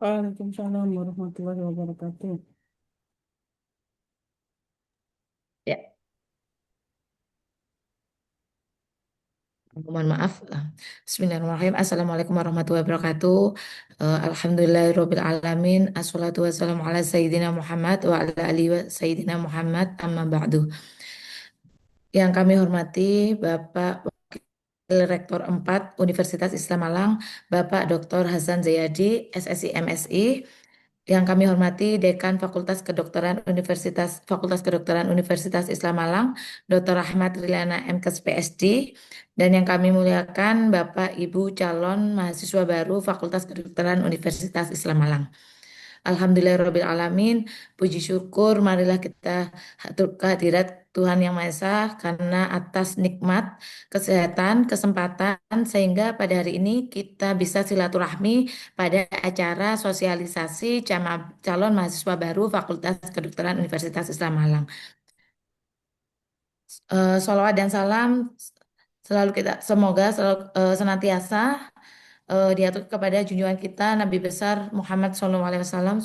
Waalaikumsalam warahmatullahi wabarakatuh. Ya, mohon maaf. Bismillahirrahmanirrahim. Assalamualaikum warahmatullahi wabarakatuh. Alhamdulillahirabbil alamin. Assalatu wassalamu ala sayyidina Muhammad wa ala alihi wa sayyidina Muhammad amma ba'du. Yang kami hormati Bapak Wakil Rektor 4 Universitas Islam Malang, Bapak Dr. Hasan Zayadi, SSI MSI. Yang kami hormati Dekan Fakultas Kedokteran Universitas Islam Malang, Dr. Ahmad Riliana MKes PSD, dan yang kami muliakan Bapak Ibu calon mahasiswa baru Fakultas Kedokteran Universitas Islam Malang. Alhamdulillahirrabbilalamin. Puji syukur marilah kita hatur kehadirat Tuhan Yang Maha Esa karena atas nikmat kesehatan, kesempatan sehingga pada hari ini kita bisa silaturahmi pada acara sosialisasi calon mahasiswa baru Fakultas Kedokteran Universitas Islam Malang. Sholawat dan salam selalu kita semoga selalu senantiasa diatur kepada junjungan kita Nabi besar Muhammad SAW.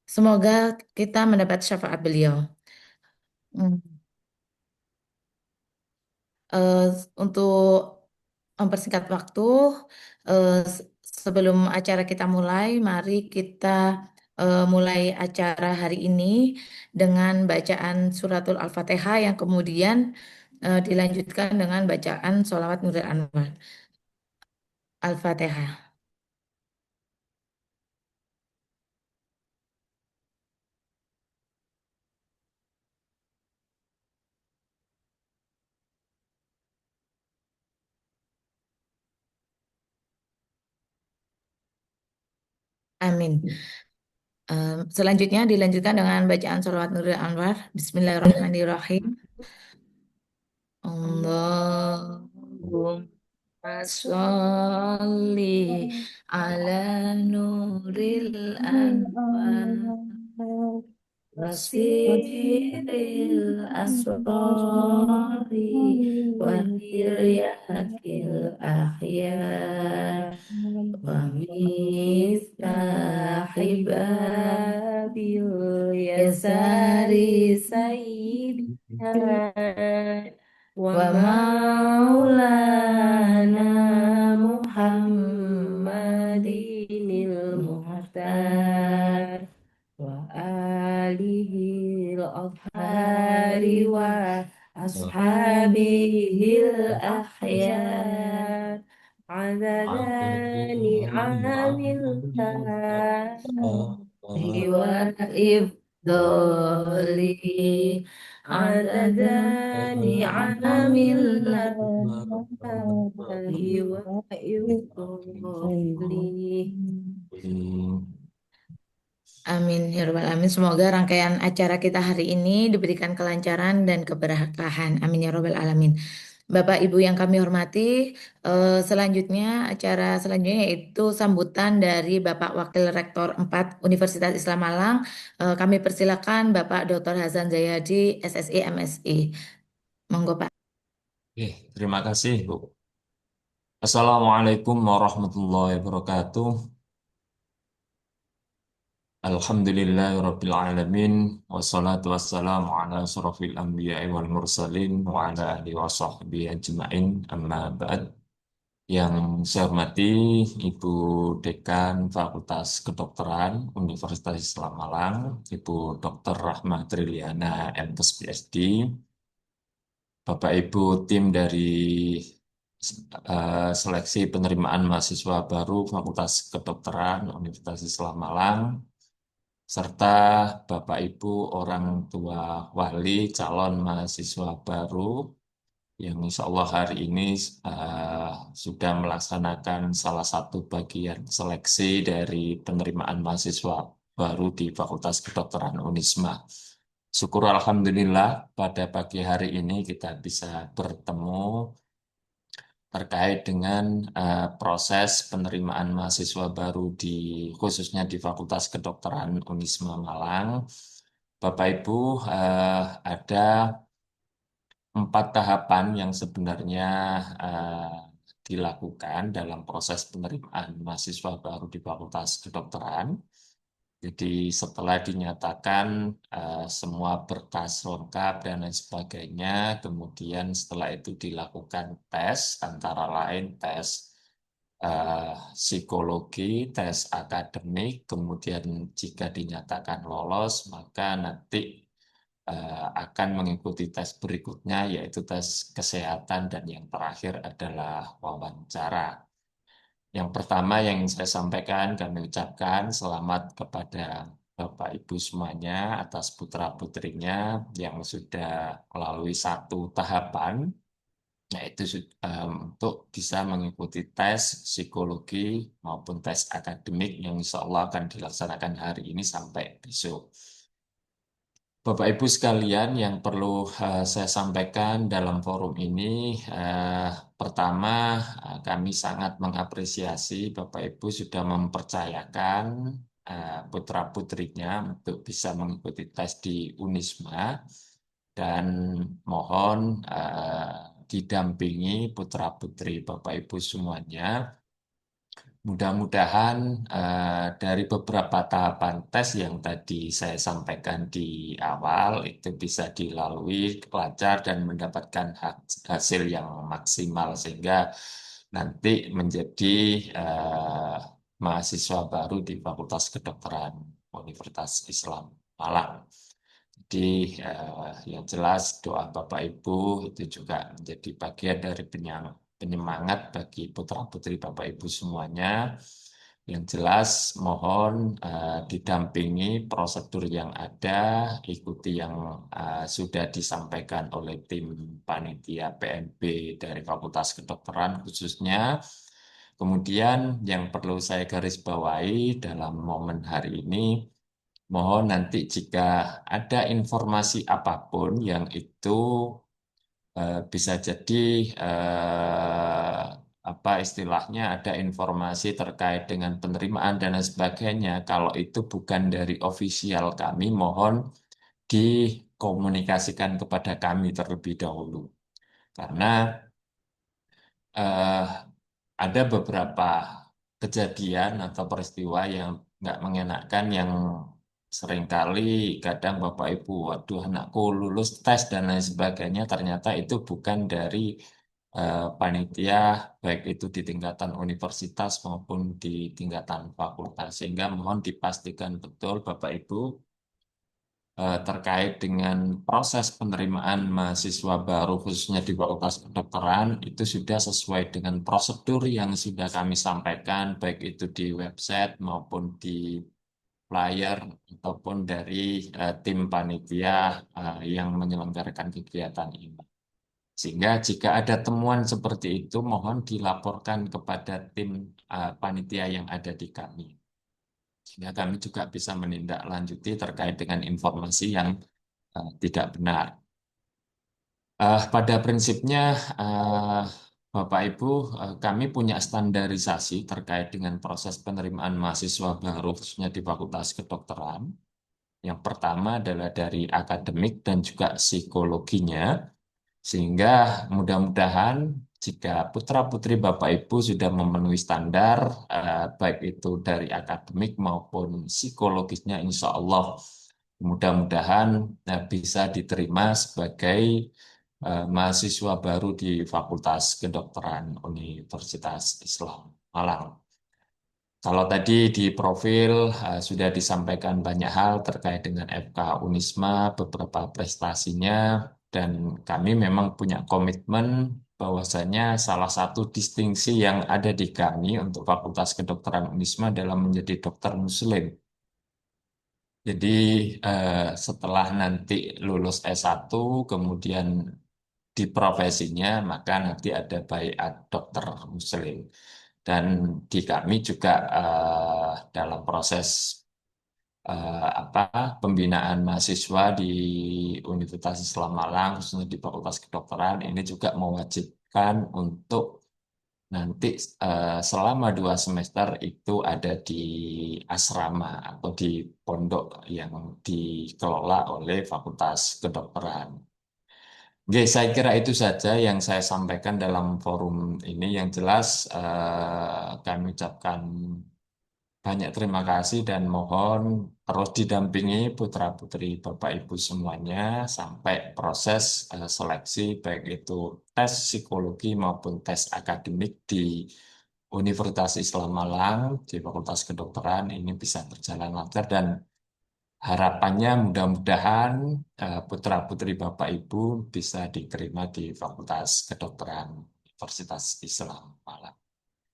Semoga kita mendapat syafaat beliau. Hmm. Eh, untuk mempersingkat waktu, eh, se- sebelum acara kita mulai, mari kita mulai acara hari ini dengan bacaan suratul Al-Fatihah yang kemudian dilanjutkan dengan bacaan sholawat Nurul Anwar. Al-Fatihah. Amin. Selanjutnya dilanjutkan dengan bacaan sholawat Nurul Anwar. Bismillahirrahmanirrahim. Allahumma sholli ala nuril anwar wasiril asrari wa hiryakil ahyar wa miftahibabil yasari sayyidina wa maulana Muhammadinil Muhtar wa alihi al-athhari wa ashabihil akhyar adadani amillah wa ifdoli adadani amillah wa ifdoli. Amin ya rabbal alamin. Semoga rangkaian acara kita hari ini diberikan kelancaran dan keberkahan. Amin ya rabbal alamin. Bapak Ibu yang kami hormati, selanjutnya acara selanjutnya yaitu sambutan dari Bapak Wakil Rektor 4 Universitas Islam Malang. Kami persilakan Bapak Dr. Hasan Zayadi, SSI MSI. Monggo Pak. Oke, terima kasih, Bu. Assalamualaikum warahmatullahi wabarakatuh. Alhamdulillahirabbil alamin wassalatu wassalamu ala asrofil anbiya'i wal mursalin wa ala alihi wa sahbihi ajma'in amma ba'd. Yang saya hormati Ibu Dekan Fakultas Kedokteran Universitas Islam Malang, Ibu Dr. Rahma Triliana MPes PhD, Bapak Ibu tim dari seleksi penerimaan mahasiswa baru Fakultas Kedokteran Universitas Islam Malang, serta Bapak Ibu orang tua wali calon mahasiswa baru yang insya Allah hari ini eh, sudah melaksanakan salah satu bagian seleksi dari penerimaan mahasiswa baru di Fakultas Kedokteran Unisma. Syukur Alhamdulillah pada pagi hari ini kita bisa bertemu terkait dengan proses penerimaan mahasiswa baru khususnya di Fakultas Kedokteran Unisma Malang. Bapak Ibu, ada 4 tahapan yang sebenarnya dilakukan dalam proses penerimaan mahasiswa baru di Fakultas Kedokteran. Jadi setelah dinyatakan semua berkas lengkap dan lain sebagainya, kemudian setelah itu dilakukan tes, antara lain tes psikologi, tes akademik, kemudian jika dinyatakan lolos, maka nanti akan mengikuti tes berikutnya, yaitu tes kesehatan, dan yang terakhir adalah wawancara. Yang pertama yang saya sampaikan, kami ucapkan selamat kepada Bapak Ibu semuanya atas putra-putrinya yang sudah melalui satu tahapan, yaitu untuk bisa mengikuti tes psikologi maupun tes akademik yang insya Allah akan dilaksanakan hari ini sampai besok. Bapak Ibu sekalian, yang perlu saya sampaikan dalam forum ini, pertama, kami sangat mengapresiasi Bapak Ibu sudah mempercayakan putra-putrinya untuk bisa mengikuti tes di Unisma, dan mohon didampingi putra-putri Bapak Ibu semuanya. Mudah-mudahan dari beberapa tahapan tes yang tadi saya sampaikan di awal itu bisa dilalui lancar dan mendapatkan hasil yang maksimal sehingga nanti menjadi mahasiswa baru di Fakultas Kedokteran Universitas Islam Malang. Jadi yang jelas doa Bapak Ibu itu juga menjadi bagian dari penyemangat bagi putra-putri Bapak Ibu semuanya. Yang jelas mohon didampingi prosedur yang ada, ikuti yang sudah disampaikan oleh tim panitia PNB dari Fakultas Kedokteran khususnya. Kemudian yang perlu saya garis bawahi dalam momen hari ini, mohon nanti jika ada informasi apapun yang itu bisa jadi apa istilahnya ada informasi terkait dengan penerimaan dan lain sebagainya. Kalau itu bukan dari ofisial kami, mohon dikomunikasikan kepada kami terlebih dahulu. Karena eh, ada beberapa kejadian atau peristiwa yang nggak mengenakan yang seringkali kadang Bapak Ibu, waduh anakku lulus tes dan lain sebagainya, ternyata itu bukan dari panitia, baik itu di tingkatan universitas maupun di tingkatan fakultas. Sehingga mohon dipastikan betul Bapak Ibu terkait dengan proses penerimaan mahasiswa baru khususnya di Fakultas Kedokteran itu sudah sesuai dengan prosedur yang sudah kami sampaikan baik itu di website maupun di flyer ataupun dari tim panitia yang menyelenggarakan kegiatan ini. Sehingga jika ada temuan seperti itu mohon dilaporkan kepada tim panitia yang ada di kami. Sehingga kami juga bisa menindaklanjuti terkait dengan informasi yang tidak benar. Pada prinsipnya, Bapak Ibu, kami punya standarisasi terkait dengan proses penerimaan mahasiswa baru khususnya di Fakultas Kedokteran. Yang pertama adalah dari akademik dan juga psikologinya, sehingga mudah-mudahan jika putra-putri Bapak Ibu sudah memenuhi standar, baik itu dari akademik maupun psikologisnya, insya Allah mudah-mudahan bisa diterima sebagai mahasiswa baru di Fakultas Kedokteran Universitas Islam Malang. Kalau tadi di profil sudah disampaikan banyak hal terkait dengan FK Unisma, beberapa prestasinya, dan kami memang punya komitmen bahwasanya salah satu distingsi yang ada di kami untuk Fakultas Kedokteran Unisma adalah menjadi dokter Muslim. Jadi setelah nanti lulus S1, kemudian di profesinya, maka nanti ada baiat dokter Muslim. Dan di kami juga dalam proses apa pembinaan mahasiswa di Universitas Islam Malang, khususnya di Fakultas Kedokteran, ini juga mewajibkan untuk nanti selama 2 semester itu ada di asrama atau di pondok yang dikelola oleh Fakultas Kedokteran. Oke, saya kira itu saja yang saya sampaikan dalam forum ini. Yang jelas kami ucapkan banyak terima kasih dan mohon terus didampingi putra-putri Bapak Ibu semuanya sampai proses seleksi baik itu tes psikologi maupun tes akademik di Universitas Islam Malang di Fakultas Kedokteran ini bisa berjalan lancar dan harapannya mudah-mudahan putra-putri Bapak Ibu bisa diterima di Fakultas Kedokteran Universitas Islam Malang.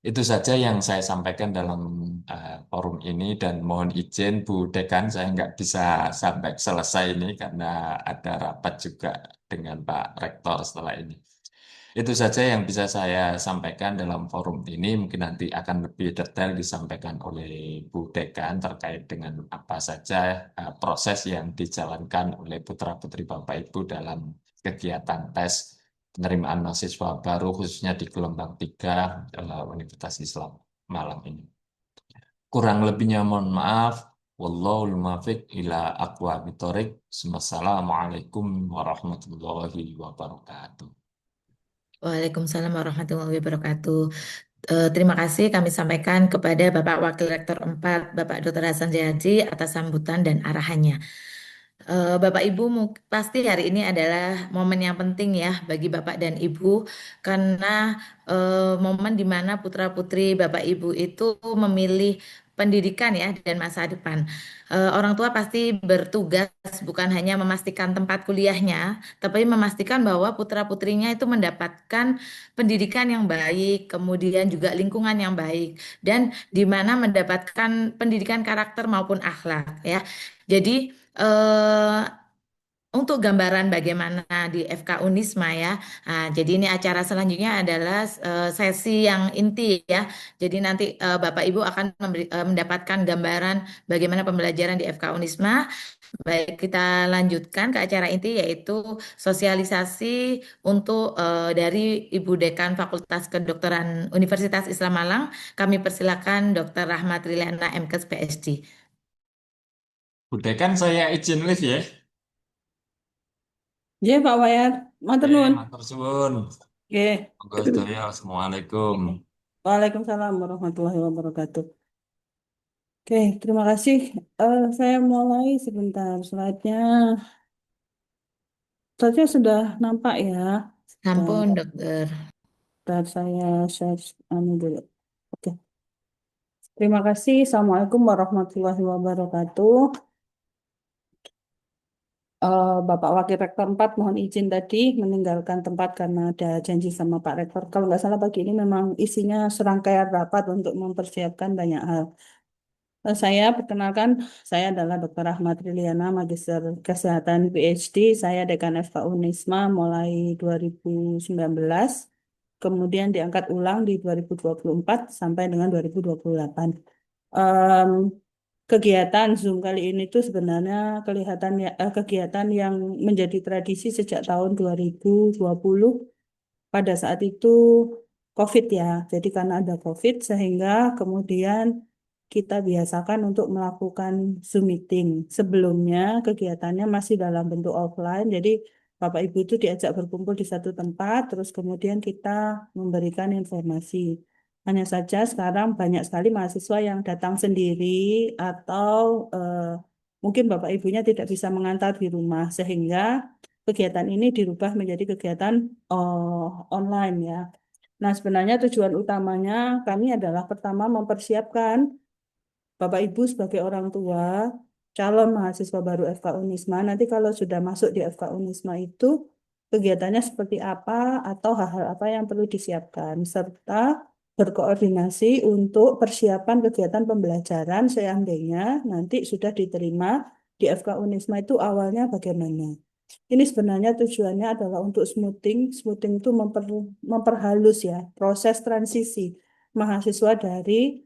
Itu saja yang saya sampaikan dalam forum ini dan mohon izin Bu Dekan, saya nggak bisa sampai selesai ini karena ada rapat juga dengan Pak Rektor setelah ini. Itu saja yang bisa saya sampaikan dalam forum ini. Mungkin nanti akan lebih detail disampaikan oleh Bu Dekan terkait dengan apa saja proses yang dijalankan oleh putra-putri Bapak Ibu dalam kegiatan tes penerimaan mahasiswa baru khususnya di gelombang 3 Universitas Islam Malang ini. Kurang lebihnya mohon maaf. Wallahul muwaffiq ila aqwamit thoriq. Wassalamualaikum warahmatullahi wabarakatuh. Waalaikumsalam warahmatullahi wabarakatuh. Terima kasih kami sampaikan kepada Bapak Wakil Rektor 4, Bapak Dr. Hasan Jahaji atas sambutan dan arahannya. Bapak Ibu pasti hari ini adalah momen yang penting ya bagi Bapak dan Ibu karena momen di mana putra-putri Bapak Ibu itu memilih pendidikan ya dan masa depan. Orang tua pasti bertugas bukan hanya memastikan tempat kuliahnya, tapi memastikan bahwa putra-putrinya itu mendapatkan pendidikan yang baik, kemudian juga lingkungan yang baik dan di mana mendapatkan pendidikan karakter maupun akhlak ya. Jadi eh, untuk gambaran bagaimana di FK Unisma ya. Jadi ini acara selanjutnya adalah sesi yang inti ya. Jadi nanti Bapak Ibu akan mendapatkan gambaran bagaimana pembelajaran di FK Unisma. Baik, kita lanjutkan ke acara inti yaitu sosialisasi untuk dari Ibu Dekan Fakultas Kedokteran Universitas Islam Malang. Kami persilakan Dr. Rahmat Riliana MKes PhD. Udah kan saya izin live ya. Ya, Pak Wayat. Matur Oke, nuwun. matur suwun. Oke. Monggo sedaya. Assalamualaikum. Waalaikumsalam warahmatullahi wabarakatuh. Oke, terima kasih. Saya mulai sebentar. Slide-nya sudah nampak ya. Sampun, Sebentar, Dokter. sebentar saya share dulu. Oke. Terima kasih. Assalamualaikum warahmatullahi wabarakatuh. Bapak Wakil Rektor 4 mohon izin tadi meninggalkan tempat karena ada janji sama Pak Rektor. Kalau nggak salah pagi ini memang isinya serangkaian rapat untuk mempersiapkan banyak hal. Saya perkenalkan, saya adalah Dr. Ahmad Riliana, Magister Kesehatan PhD. Saya Dekan FK Unisma mulai 2019, kemudian diangkat ulang di 2024 sampai dengan 2028. Em, Kegiatan Zoom kali ini tuh sebenarnya kelihatan ya, kegiatan yang menjadi tradisi sejak tahun 2020. Pada saat itu COVID ya, jadi karena ada COVID sehingga kemudian kita biasakan untuk melakukan Zoom meeting. Sebelumnya kegiatannya masih dalam bentuk offline, jadi Bapak Ibu itu diajak berkumpul di satu tempat, terus kemudian kita memberikan informasi. Hanya saja sekarang banyak sekali mahasiswa yang datang sendiri atau mungkin Bapak Ibunya tidak bisa mengantar di rumah, sehingga kegiatan ini dirubah menjadi kegiatan online ya. Nah, sebenarnya tujuan utamanya kami adalah pertama mempersiapkan Bapak Ibu sebagai orang tua calon mahasiswa baru FK Unisma. Nanti kalau sudah masuk di FK Unisma itu kegiatannya seperti apa atau hal-hal apa yang perlu disiapkan serta berkoordinasi untuk persiapan kegiatan pembelajaran seandainya nanti sudah diterima di FK Unisma itu awalnya bagaimana. Ini sebenarnya tujuannya adalah untuk smoothing. Smoothing itu memperhalus ya proses transisi mahasiswa dari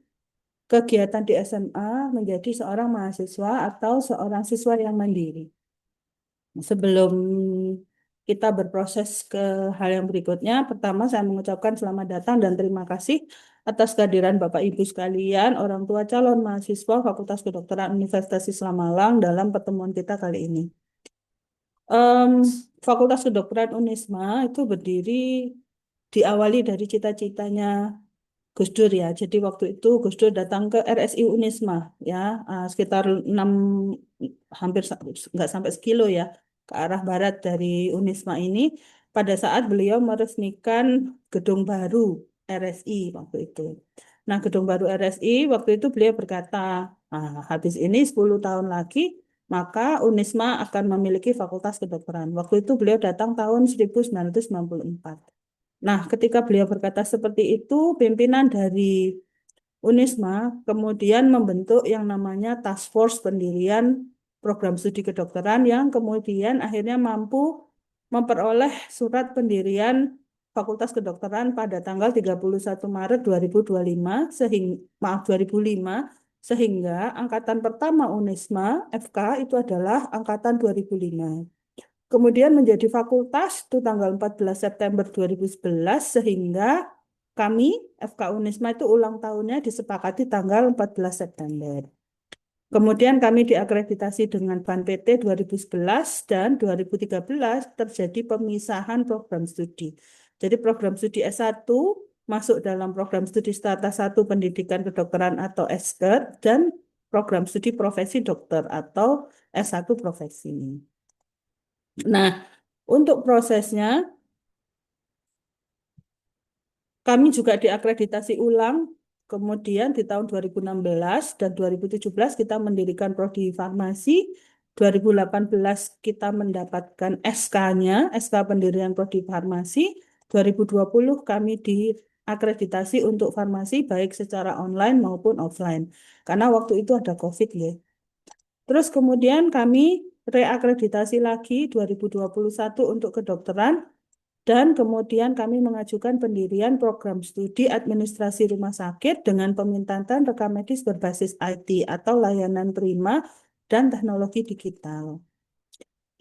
kegiatan di SMA menjadi seorang mahasiswa atau seorang siswa yang mandiri. Sebelum kita berproses ke hal yang berikutnya, pertama saya mengucapkan selamat datang dan terima kasih atas kehadiran Bapak Ibu sekalian, orang tua calon mahasiswa Fakultas Kedokteran Universitas Islam Malang dalam pertemuan kita kali ini. Em, Fakultas Kedokteran Unisma itu berdiri diawali dari cita-citanya Gus Dur ya. Jadi waktu itu Gus Dur datang ke RSI Unisma ya, sekitar 6 hampir nggak sampai sekilo ya ke arah barat dari Unisma ini pada saat beliau meresmikan gedung baru RSI waktu itu. Nah, gedung baru RSI waktu itu beliau berkata, habis ini 10 tahun lagi maka Unisma akan memiliki fakultas kedokteran. Waktu itu beliau datang tahun 1994. Nah, ketika beliau berkata seperti itu, pimpinan dari Unisma kemudian membentuk yang namanya Task Force pendirian program studi kedokteran yang kemudian akhirnya mampu memperoleh surat pendirian Fakultas Kedokteran pada tanggal 31 Maret 2025 sehingga maaf 2005 sehingga angkatan pertama Unisma FK itu adalah angkatan 2005. Kemudian menjadi fakultas itu tanggal 14 September 2011 sehingga kami FK Unisma itu ulang tahunnya disepakati tanggal 14 September. Kemudian kami diakreditasi dengan BAN PT 2011 dan 2013 terjadi pemisahan program studi. Jadi program studi S1 masuk dalam program studi Strata 1 Pendidikan Kedokteran atau SKED dan program studi profesi dokter atau S1 profesi. Nah, untuk prosesnya kami juga diakreditasi ulang. Kemudian di tahun 2016 dan 2017 kita mendirikan prodi farmasi. 2018 kita mendapatkan SK-nya, SK pendirian prodi farmasi. 2020 kami diakreditasi untuk farmasi baik secara online maupun offline. Karena waktu itu ada COVID ya. Terus kemudian kami reakreditasi lagi 2021 untuk kedokteran dan kemudian kami mengajukan pendirian program studi administrasi rumah sakit dengan pemintaan rekam medis berbasis IT atau layanan prima dan teknologi digital.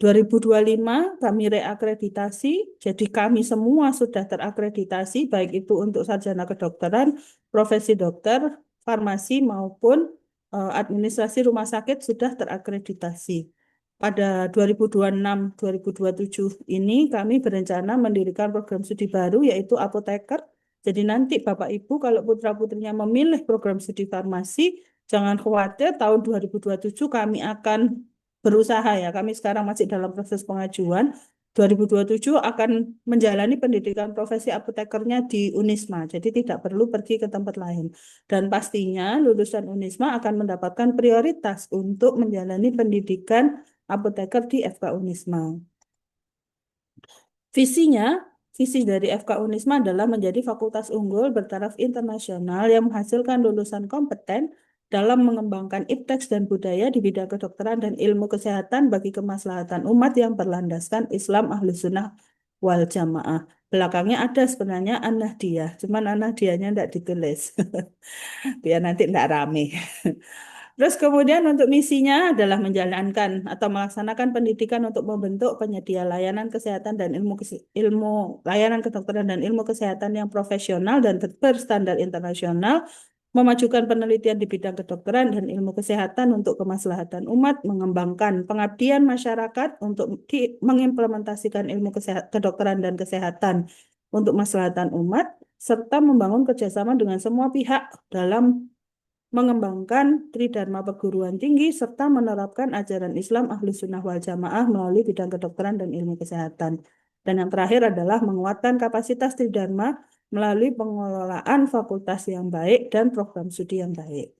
2025 kami reakreditasi, jadi kami semua sudah terakreditasi, baik itu untuk sarjana kedokteran, profesi dokter, farmasi maupun administrasi rumah sakit sudah terakreditasi. Pada 2026-2027 ini kami berencana mendirikan program studi baru yaitu apoteker. Jadi nanti Bapak Ibu kalau putra-putrinya memilih program studi farmasi, jangan khawatir tahun 2027 kami akan berusaha ya. Kami sekarang masih dalam proses pengajuan. 2027 akan menjalani pendidikan profesi apotekernya di Unisma. Jadi tidak perlu pergi ke tempat lain. Dan pastinya lulusan Unisma akan mendapatkan prioritas untuk menjalani pendidikan apoteker di FK Unisma. Visinya, visi dari FK Unisma adalah menjadi fakultas unggul bertaraf internasional yang menghasilkan lulusan kompeten dalam mengembangkan iptek dan budaya di bidang kedokteran dan ilmu kesehatan bagi kemaslahatan umat yang berlandaskan Islam Ahlus Sunnah wal Jamaah. Belakangnya ada sebenarnya An-Nahdiyah, cuman An-Nahdiyahnya tidak ditulis. Biar nanti tidak rame. Terus kemudian untuk misinya adalah menjalankan atau melaksanakan pendidikan untuk membentuk penyedia layanan kesehatan dan ilmu layanan kedokteran dan ilmu kesehatan yang profesional dan berstandar internasional, memajukan penelitian di bidang kedokteran dan ilmu kesehatan untuk kemaslahatan umat, mengembangkan pengabdian masyarakat untuk mengimplementasikan ilmu kedokteran dan kesehatan untuk kemaslahatan umat, serta membangun kerjasama dengan semua pihak dalam mengembangkan tridharma perguruan tinggi serta menerapkan ajaran Islam Ahlus Sunnah wal Jamaah melalui bidang kedokteran dan ilmu kesehatan. Dan yang terakhir adalah menguatkan kapasitas tridharma melalui pengelolaan fakultas yang baik dan program studi yang baik.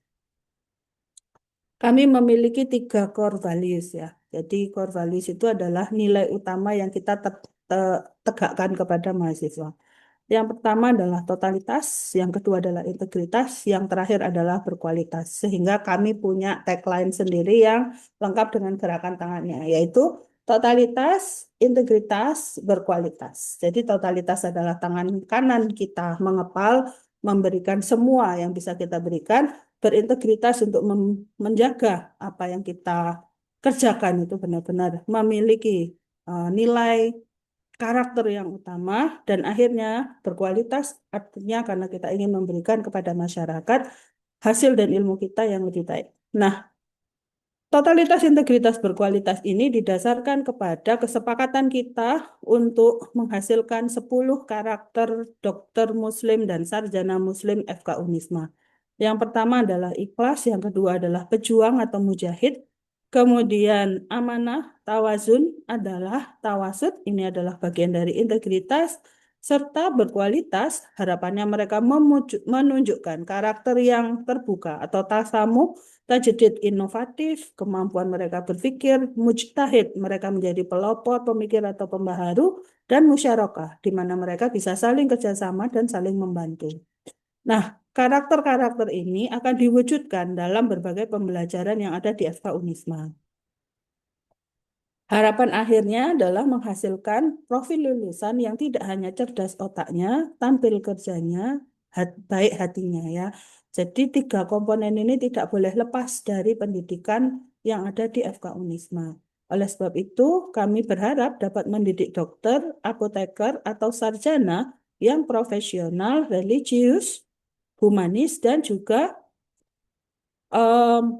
Kami memiliki 3 core values ya. Jadi core values itu adalah nilai utama yang kita tegakkan kepada mahasiswa. Yang pertama adalah totalitas, yang kedua adalah integritas, yang terakhir adalah berkualitas. Sehingga kami punya tagline sendiri yang lengkap dengan gerakan tangannya, yaitu totalitas, integritas, berkualitas. Jadi totalitas adalah tangan kanan kita mengepal, memberikan semua yang bisa kita berikan, berintegritas untuk menjaga apa yang kita kerjakan itu benar-benar memiliki nilai karakter yang utama dan akhirnya berkualitas artinya karena kita ingin memberikan kepada masyarakat hasil dan ilmu kita yang lebih baik. Nah, Totalitas integritas berkualitas ini didasarkan kepada kesepakatan kita untuk menghasilkan 10 karakter dokter muslim dan sarjana muslim FK Unisma. Yang pertama adalah ikhlas, yang kedua adalah pejuang atau mujahid, kemudian amanah, tawazun adalah tawasud, ini adalah bagian dari integritas, serta berkualitas, harapannya mereka menunjukkan karakter yang terbuka atau tasamu, tajdid inovatif, kemampuan mereka berpikir, mujtahid, mereka menjadi pelopor, pemikir atau pembaharu, dan musyarakah, di mana mereka bisa saling kerjasama dan saling membantu. Nah, karakter-karakter ini akan diwujudkan dalam berbagai pembelajaran yang ada di FK Unisma. Harapan akhirnya adalah menghasilkan profil lulusan yang tidak hanya cerdas otaknya, tampil kerjanya, baik hatinya ya. Jadi tiga komponen ini tidak boleh lepas dari pendidikan yang ada di FK Unisma. Oleh sebab itu, kami berharap dapat mendidik dokter, apoteker, atau sarjana yang profesional, religius, humanis, dan juga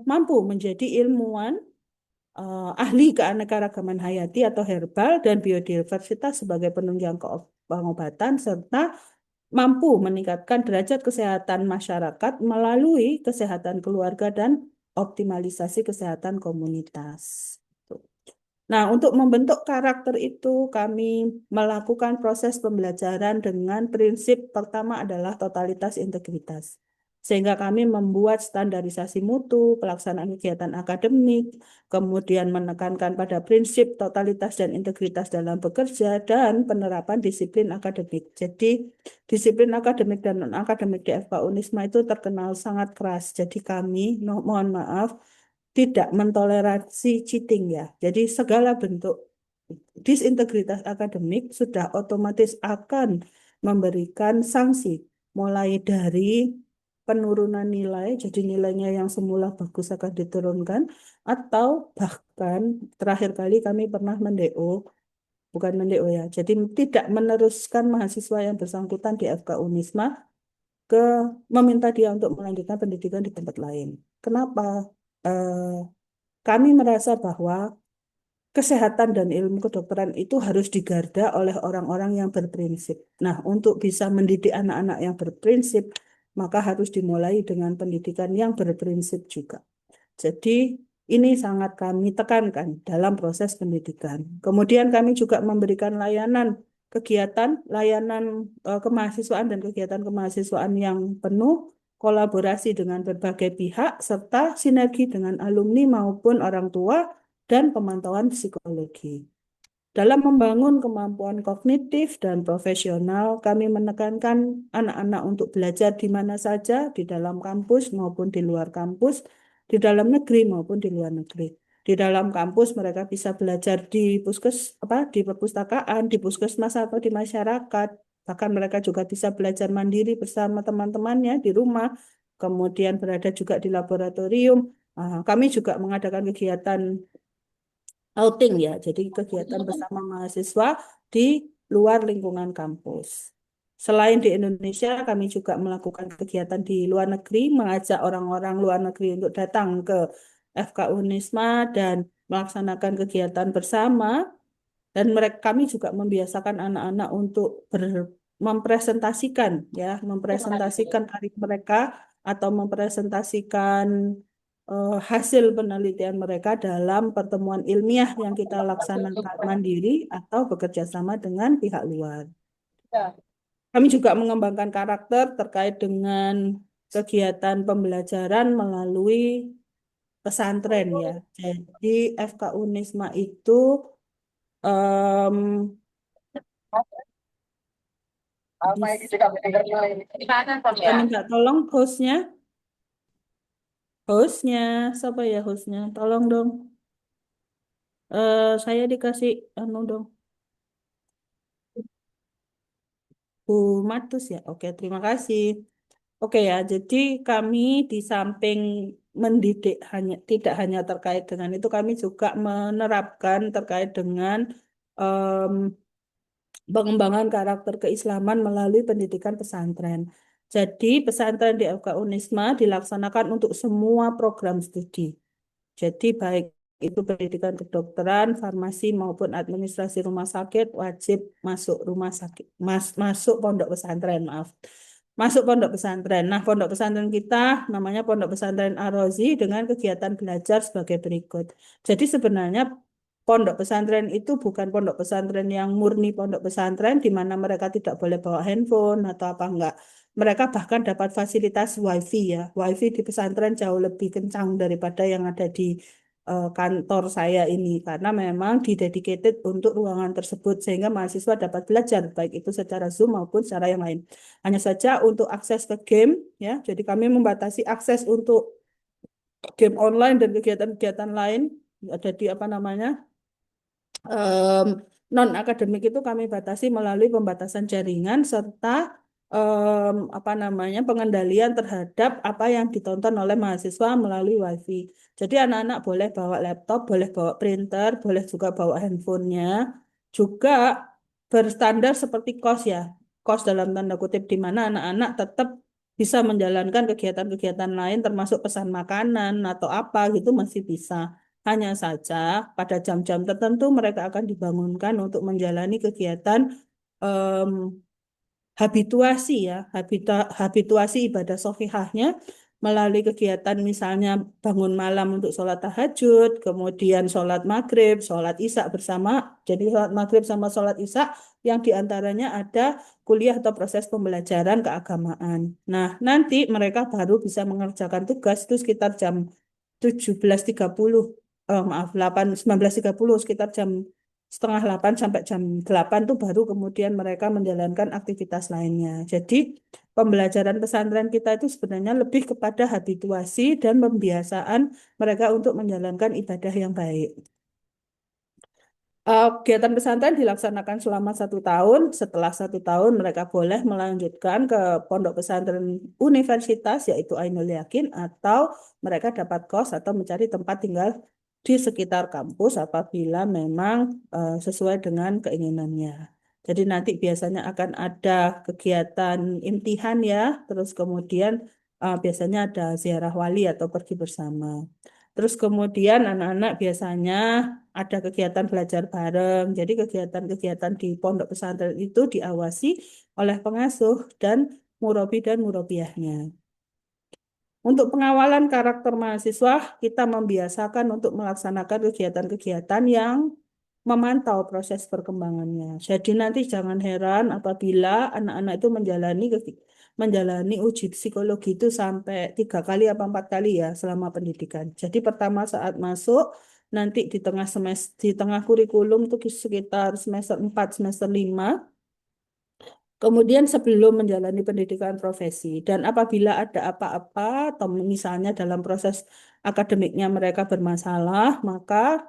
mampu menjadi ilmuwan, ahli keanekaragaman hayati atau herbal dan biodiversitas sebagai penunjang pengobatan, serta mampu meningkatkan derajat kesehatan masyarakat melalui kesehatan keluarga dan optimalisasi kesehatan komunitas. Nah, untuk membentuk karakter itu, kami melakukan proses pembelajaran dengan prinsip pertama adalah totalitas integritas. Sehingga kami membuat standarisasi mutu, pelaksanaan kegiatan akademik, kemudian menekankan pada prinsip totalitas dan integritas dalam bekerja, dan penerapan disiplin akademik. Jadi, disiplin akademik dan non-akademik di FK Unisma itu terkenal sangat keras. Jadi kami, mohon maaf, tidak mentoleransi cheating ya. Jadi segala bentuk disintegritas akademik sudah otomatis akan memberikan sanksi, mulai dari penurunan nilai, jadi nilainya yang semula bagus akan diturunkan, atau bahkan terakhir kali kami pernah mendeo, bukan mendeo ya, jadi tidak meneruskan mahasiswa yang bersangkutan di FK Unisma ke meminta dia untuk melanjutkan pendidikan di tempat lain. Kenapa? Eh, Kami merasa bahwa kesehatan dan ilmu kedokteran itu harus digarda oleh orang-orang yang berprinsip. Nah, untuk bisa mendidik anak-anak yang berprinsip, maka harus dimulai dengan pendidikan yang berprinsip juga. Jadi, ini sangat kami tekankan dalam proses pendidikan. Kemudian kami juga memberikan layanan kegiatan, layanan kemahasiswaan dan kegiatan kemahasiswaan yang penuh, kolaborasi dengan berbagai pihak, serta sinergi dengan alumni maupun orang tua, dan pemantauan psikologi. Dalam membangun kemampuan kognitif dan profesional, kami menekankan anak-anak untuk belajar di mana saja, di dalam kampus maupun di luar kampus, di dalam negeri maupun di luar negeri. Di dalam kampus mereka bisa belajar di di perpustakaan, di puskesmas atau di masyarakat. Bahkan mereka juga bisa belajar mandiri bersama teman-temannya di rumah, kemudian berada juga di laboratorium. Kami juga mengadakan kegiatan outing ya, jadi kegiatan bersama mahasiswa di luar lingkungan kampus. Selain di Indonesia, kami juga melakukan kegiatan di luar negeri, mengajak orang-orang luar negeri untuk datang ke FK Unisma dan melaksanakan kegiatan bersama. Dan mereka kami juga membiasakan anak-anak untuk mempresentasikan ya, mempresentasikan karya mereka atau mempresentasikan hasil penelitian mereka dalam pertemuan ilmiah yang kita laksanakan mandiri atau bekerja sama dengan pihak luar. Kami juga mengembangkan karakter terkait dengan kegiatan pembelajaran melalui pesantren ya. Jadi FK Unisma itu em, saya minta tolong hostnya, siapa ya hostnya? Tolong dong. Saya dikasih anu dong. Bu Matus ya. Oke, terima kasih. Oke ya, jadi kami di samping mendidik tidak hanya terkait dengan itu, kami juga menerapkan terkait dengan em, pengembangan karakter keislaman melalui pendidikan pesantren. Jadi pesantren di FK Unisma dilaksanakan untuk semua program studi. Jadi baik itu pendidikan kedokteran, farmasi maupun administrasi rumah sakit wajib masuk rumah sakit, masuk pondok pesantren, maaf. Masuk pondok pesantren. Nah, pondok pesantren kita namanya Pondok Pesantren Ar-Razi dengan kegiatan belajar sebagai berikut. Jadi sebenarnya pondok pesantren itu bukan pondok pesantren yang murni pondok pesantren di mana mereka tidak boleh bawa handphone atau apa enggak. Mereka bahkan dapat fasilitas wifi ya. Wifi di pesantren jauh lebih kencang daripada yang ada di kantor saya ini karena memang didedicated untuk ruangan tersebut sehingga mahasiswa dapat belajar baik itu secara Zoom maupun secara yang lain. Hanya saja untuk akses ke game ya. Jadi kami membatasi akses untuk game online dan kegiatan-kegiatan lain ada di apa namanya non akademik itu kami batasi melalui pembatasan jaringan serta apa namanya pengendalian terhadap apa yang ditonton oleh mahasiswa melalui wifi. Jadi anak-anak boleh bawa laptop, boleh bawa printer, boleh juga bawa handphonenya, juga berstandar seperti kos ya, kos dalam tanda kutip di mana anak-anak tetap bisa menjalankan kegiatan-kegiatan lain termasuk pesan makanan atau apa gitu masih bisa. Hanya saja pada jam-jam tertentu mereka akan dibangunkan untuk menjalani kegiatan em, habituasi ya, habituasi ibadah sofihahnya melalui kegiatan misalnya bangun malam untuk sholat tahajud, kemudian sholat maghrib, sholat isya bersama. Jadi sholat maghrib sama sholat isya yang diantaranya ada kuliah atau proses pembelajaran keagamaan. Nah, nanti mereka baru bisa mengerjakan tugas itu sekitar jam 17.30, maaf 19.30 sekitar jam setengah 8 sampai jam 8 tuh baru kemudian mereka menjalankan aktivitas lainnya. Jadi pembelajaran pesantren kita itu sebenarnya lebih kepada habituasi dan pembiasaan mereka untuk menjalankan ibadah yang baik. Kegiatan pesantren dilaksanakan selama 1 tahun. Setelah 1 tahun, mereka boleh melanjutkan ke pondok pesantren universitas, yaitu Ainul Yakin, atau mereka dapat kos atau mencari tempat tinggal di sekitar kampus apabila memang sesuai dengan keinginannya. Jadi nanti biasanya akan ada kegiatan imtihan ya, terus kemudian biasanya ada ziarah wali atau pergi bersama. Terus kemudian anak-anak biasanya ada kegiatan belajar bareng. Jadi kegiatan-kegiatan di pondok pesantren itu diawasi oleh pengasuh dan murabi dan murabiahnya. Untuk pengawalan karakter mahasiswa, kita membiasakan untuk melaksanakan kegiatan-kegiatan yang memantau proses perkembangannya. Jadi nanti jangan heran apabila anak-anak itu menjalani uji psikologi itu sampai 3 kali atau 4 kali ya selama pendidikan. Jadi pertama saat masuk, nanti di tengah semester, di tengah kurikulum itu sekitar semester 4, semester 5. Kemudian sebelum menjalani pendidikan profesi dan apabila ada apa-apa atau misalnya dalam proses akademiknya mereka bermasalah, maka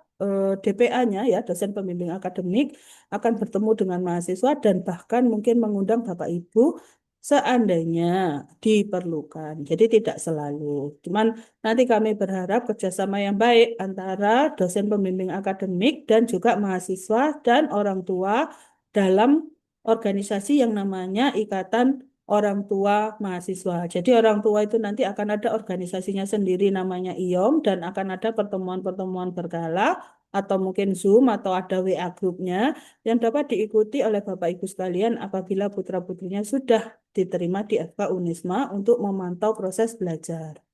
DPA-nya ya dosen pembimbing akademik akan bertemu dengan mahasiswa dan bahkan mungkin mengundang Bapak Ibu seandainya diperlukan. Jadi tidak selalu. Cuman nanti kami berharap kerjasama yang baik antara dosen pembimbing akademik dan juga mahasiswa dan orang tua dalam organisasi yang namanya Ikatan Orang Tua Mahasiswa. Jadi orang tua itu nanti akan ada organisasinya sendiri namanya IOM dan akan ada pertemuan-pertemuan berkala atau mungkin Zoom atau ada WA grupnya yang dapat diikuti oleh Bapak Ibu sekalian apabila putra-putrinya sudah diterima di FK Unisma untuk memantau proses belajar.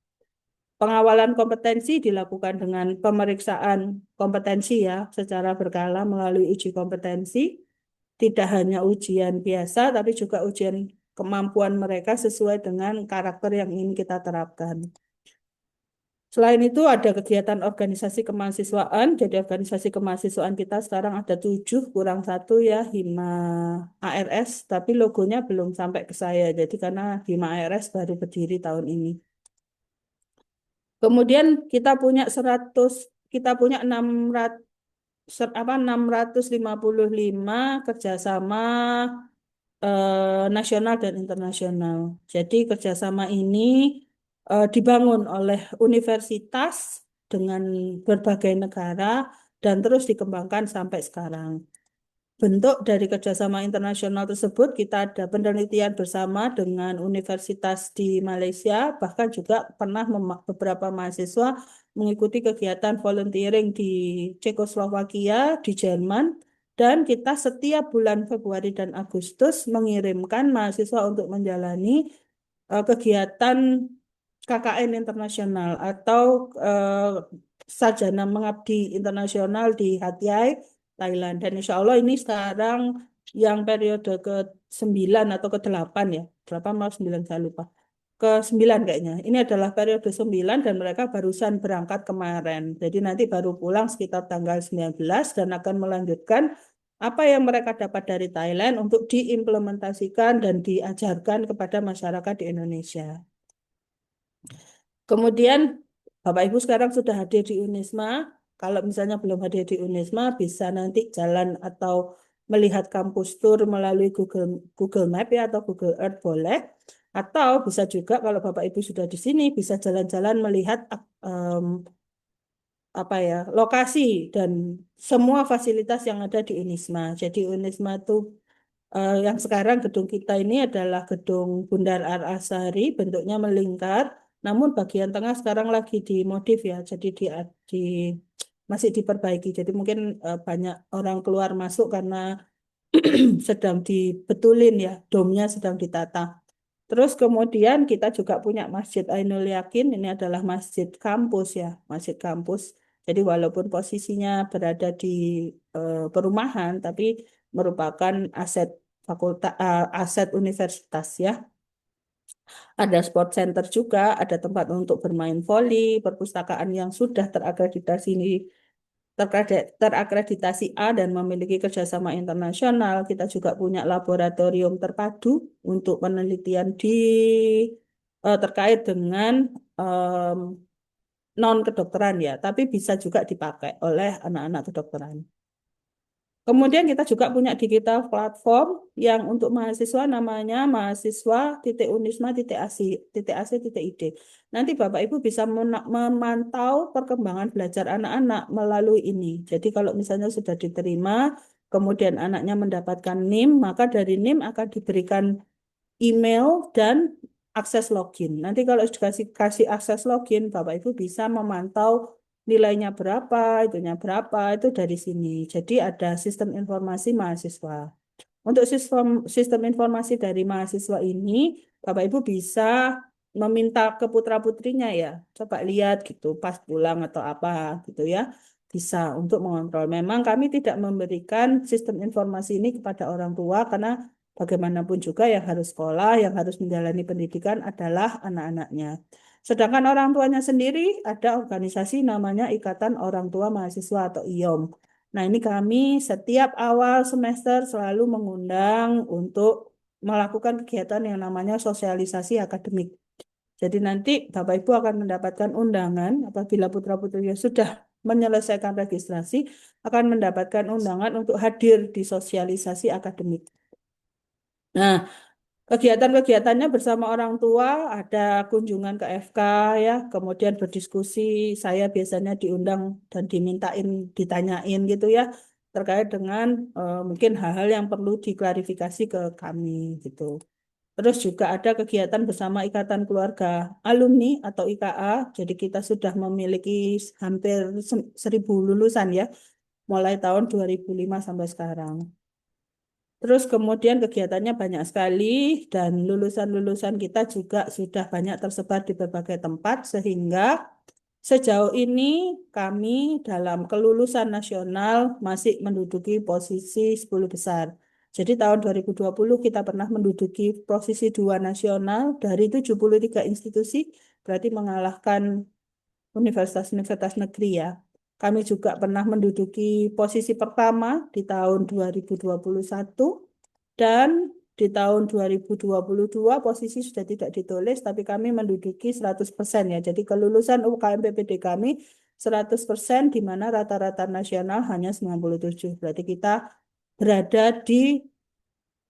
Pengawalan kompetensi dilakukan dengan pemeriksaan kompetensi ya secara berkala melalui uji kompetensi. Tidak hanya ujian biasa, tapi juga ujian kemampuan mereka sesuai dengan karakter yang ingin kita terapkan. Selain itu ada kegiatan organisasi kemahasiswaan. Jadi organisasi kemahasiswaan kita sekarang ada 7 kurang 1 ya Hima ARS, tapi logonya belum sampai ke saya. Jadi karena Hima ARS baru berdiri tahun ini. Kemudian kita punya 655 kerjasama nasional dan internasional. Jadi kerjasama ini dibangun oleh universitas dengan berbagai negara dan terus dikembangkan sampai sekarang. Bentuk dari kerjasama internasional tersebut kita ada penelitian bersama dengan universitas di Malaysia, bahkan juga pernah beberapa mahasiswa mengikuti kegiatan volunteering di Cekoslowakia, di Jerman, dan kita setiap bulan Februari dan Agustus mengirimkan mahasiswa untuk menjalani kegiatan KKN internasional atau sarjana mengabdi internasional di Hat Yai, Thailand. Dan insya Allah ini sekarang yang periode ke-9 atau ke-8 ya. 8 atau 9 saya lupa. Ke-9 kayaknya. Ini adalah periode 9 dan mereka barusan berangkat kemarin. Jadi nanti baru pulang sekitar tanggal 19 dan akan melanjutkan apa yang mereka dapat dari Thailand untuk diimplementasikan dan diajarkan kepada masyarakat di Indonesia. Kemudian Bapak Ibu sekarang sudah hadir di Unisma. Kalau misalnya belum hadir di Unisma, bisa nanti jalan atau melihat kampus tour melalui Google Map ya atau Google Earth boleh. Atau bisa juga kalau Bapak Ibu sudah di sini bisa jalan-jalan melihat apa ya lokasi dan semua fasilitas yang ada di Unisma. Jadi Unisma itu yang sekarang gedung kita ini adalah gedung Bundar Ar Asari, bentuknya melingkar, namun bagian tengah sekarang lagi dimodif ya, jadi di masih diperbaiki. Jadi mungkin banyak orang keluar masuk karena sedang dibetulin ya, domnya sedang ditata. Terus kemudian kita juga punya Masjid Ainul Yakin, ini adalah masjid kampus ya, masjid kampus. Jadi walaupun posisinya berada di perumahan, tapi merupakan aset aset universitas ya. Ada sport center juga, ada tempat untuk bermain voli, perpustakaan yang sudah terakreditasi A dan memiliki kerjasama internasional. Kita juga punya laboratorium terpadu untuk penelitian terkait dengan non kedokteran ya, tapi bisa juga dipakai oleh anak-anak kedokteran. Kemudian kita juga punya digital platform yang untuk mahasiswa namanya mahasiswa.unisma.ac.id. Nanti Bapak Ibu bisa memantau perkembangan belajar anak-anak melalui ini. Jadi kalau misalnya sudah diterima, kemudian anaknya mendapatkan NIM, maka dari NIM akan diberikan email dan akses login. Nanti kalau kasih akses login, Bapak Ibu bisa memantau nilainya berapa, itunya berapa, itu dari sini. Jadi ada sistem informasi mahasiswa. Untuk sistem informasi dari mahasiswa ini, Bapak Ibu bisa meminta ke putra-putrinya ya. Coba lihat gitu, pas pulang atau apa gitu ya. Bisa untuk mengontrol. Memang kami tidak memberikan sistem informasi ini kepada orang tua karena bagaimanapun juga yang harus sekolah, yang harus menjalani pendidikan adalah anak-anaknya. Sedangkan orang tuanya sendiri ada organisasi namanya Ikatan Orang Tua Mahasiswa atau IOM. Nah, ini kami setiap awal semester selalu mengundang untuk melakukan kegiatan yang namanya sosialisasi akademik. Jadi nanti Bapak Ibu akan mendapatkan undangan apabila putra-putrinya sudah menyelesaikan registrasi, akan mendapatkan undangan untuk hadir di sosialisasi akademik. Nah, kegiatan-kegiatannya bersama orang tua, ada kunjungan ke FK ya, kemudian berdiskusi, saya biasanya diundang dan ditanyain gitu ya, terkait dengan mungkin hal-hal yang perlu diklarifikasi ke kami gitu. Terus juga ada kegiatan bersama Ikatan Keluarga Alumni atau IKA, jadi kita sudah memiliki hampir 1.000 lulusan ya, mulai tahun 2005 sampai sekarang. Terus kemudian kegiatannya banyak sekali dan lulusan-lulusan kita juga sudah banyak tersebar di berbagai tempat sehingga sejauh ini kami dalam kelulusan nasional masih menduduki posisi 10 besar. Jadi tahun 2020 kita pernah menduduki posisi 2 nasional dari 73 institusi, berarti mengalahkan universitas-universitas negeri ya. Kami juga pernah menduduki posisi pertama di tahun 2021 dan di tahun 2022 posisi sudah tidak ditulis tapi kami menduduki 100% ya. Jadi kelulusan UKM PPD kami 100% di mana rata-rata nasional hanya 97. Berarti kita berada di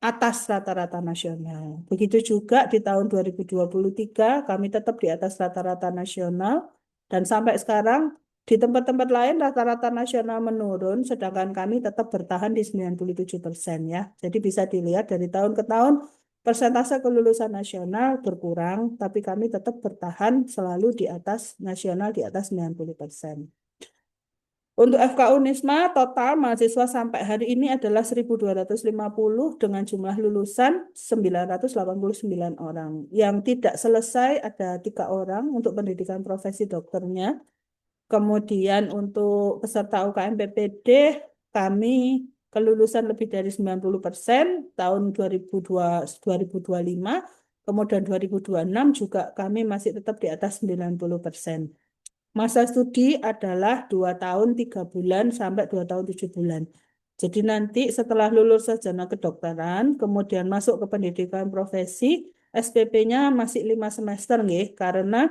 atas rata-rata nasional. Begitu juga di tahun 2023 kami tetap di atas rata-rata nasional dan sampai sekarang di tempat-tempat lain rata-rata nasional menurun sedangkan kami tetap bertahan di 97% ya. Jadi bisa dilihat dari tahun ke tahun Persentase kelulusan nasional berkurang, tapi kami tetap bertahan selalu di atas nasional di atas 90%. Untuk FK Unisma, total mahasiswa sampai hari ini adalah 1.250 dengan jumlah lulusan 989 orang. Yang tidak selesai ada 3 orang untuk pendidikan profesi dokternya. Kemudian untuk peserta UKM PPD, kami kelulusan lebih dari 90% tahun 2025. Kemudian 2026 juga kami masih tetap di atas 90%. Masa studi adalah 2 tahun 3 bulan sampai 2 tahun 7 bulan. Jadi nanti setelah lulus sarjana kedokteran, kemudian masuk ke pendidikan profesi, SPP-nya masih 5 semester, nggih, karena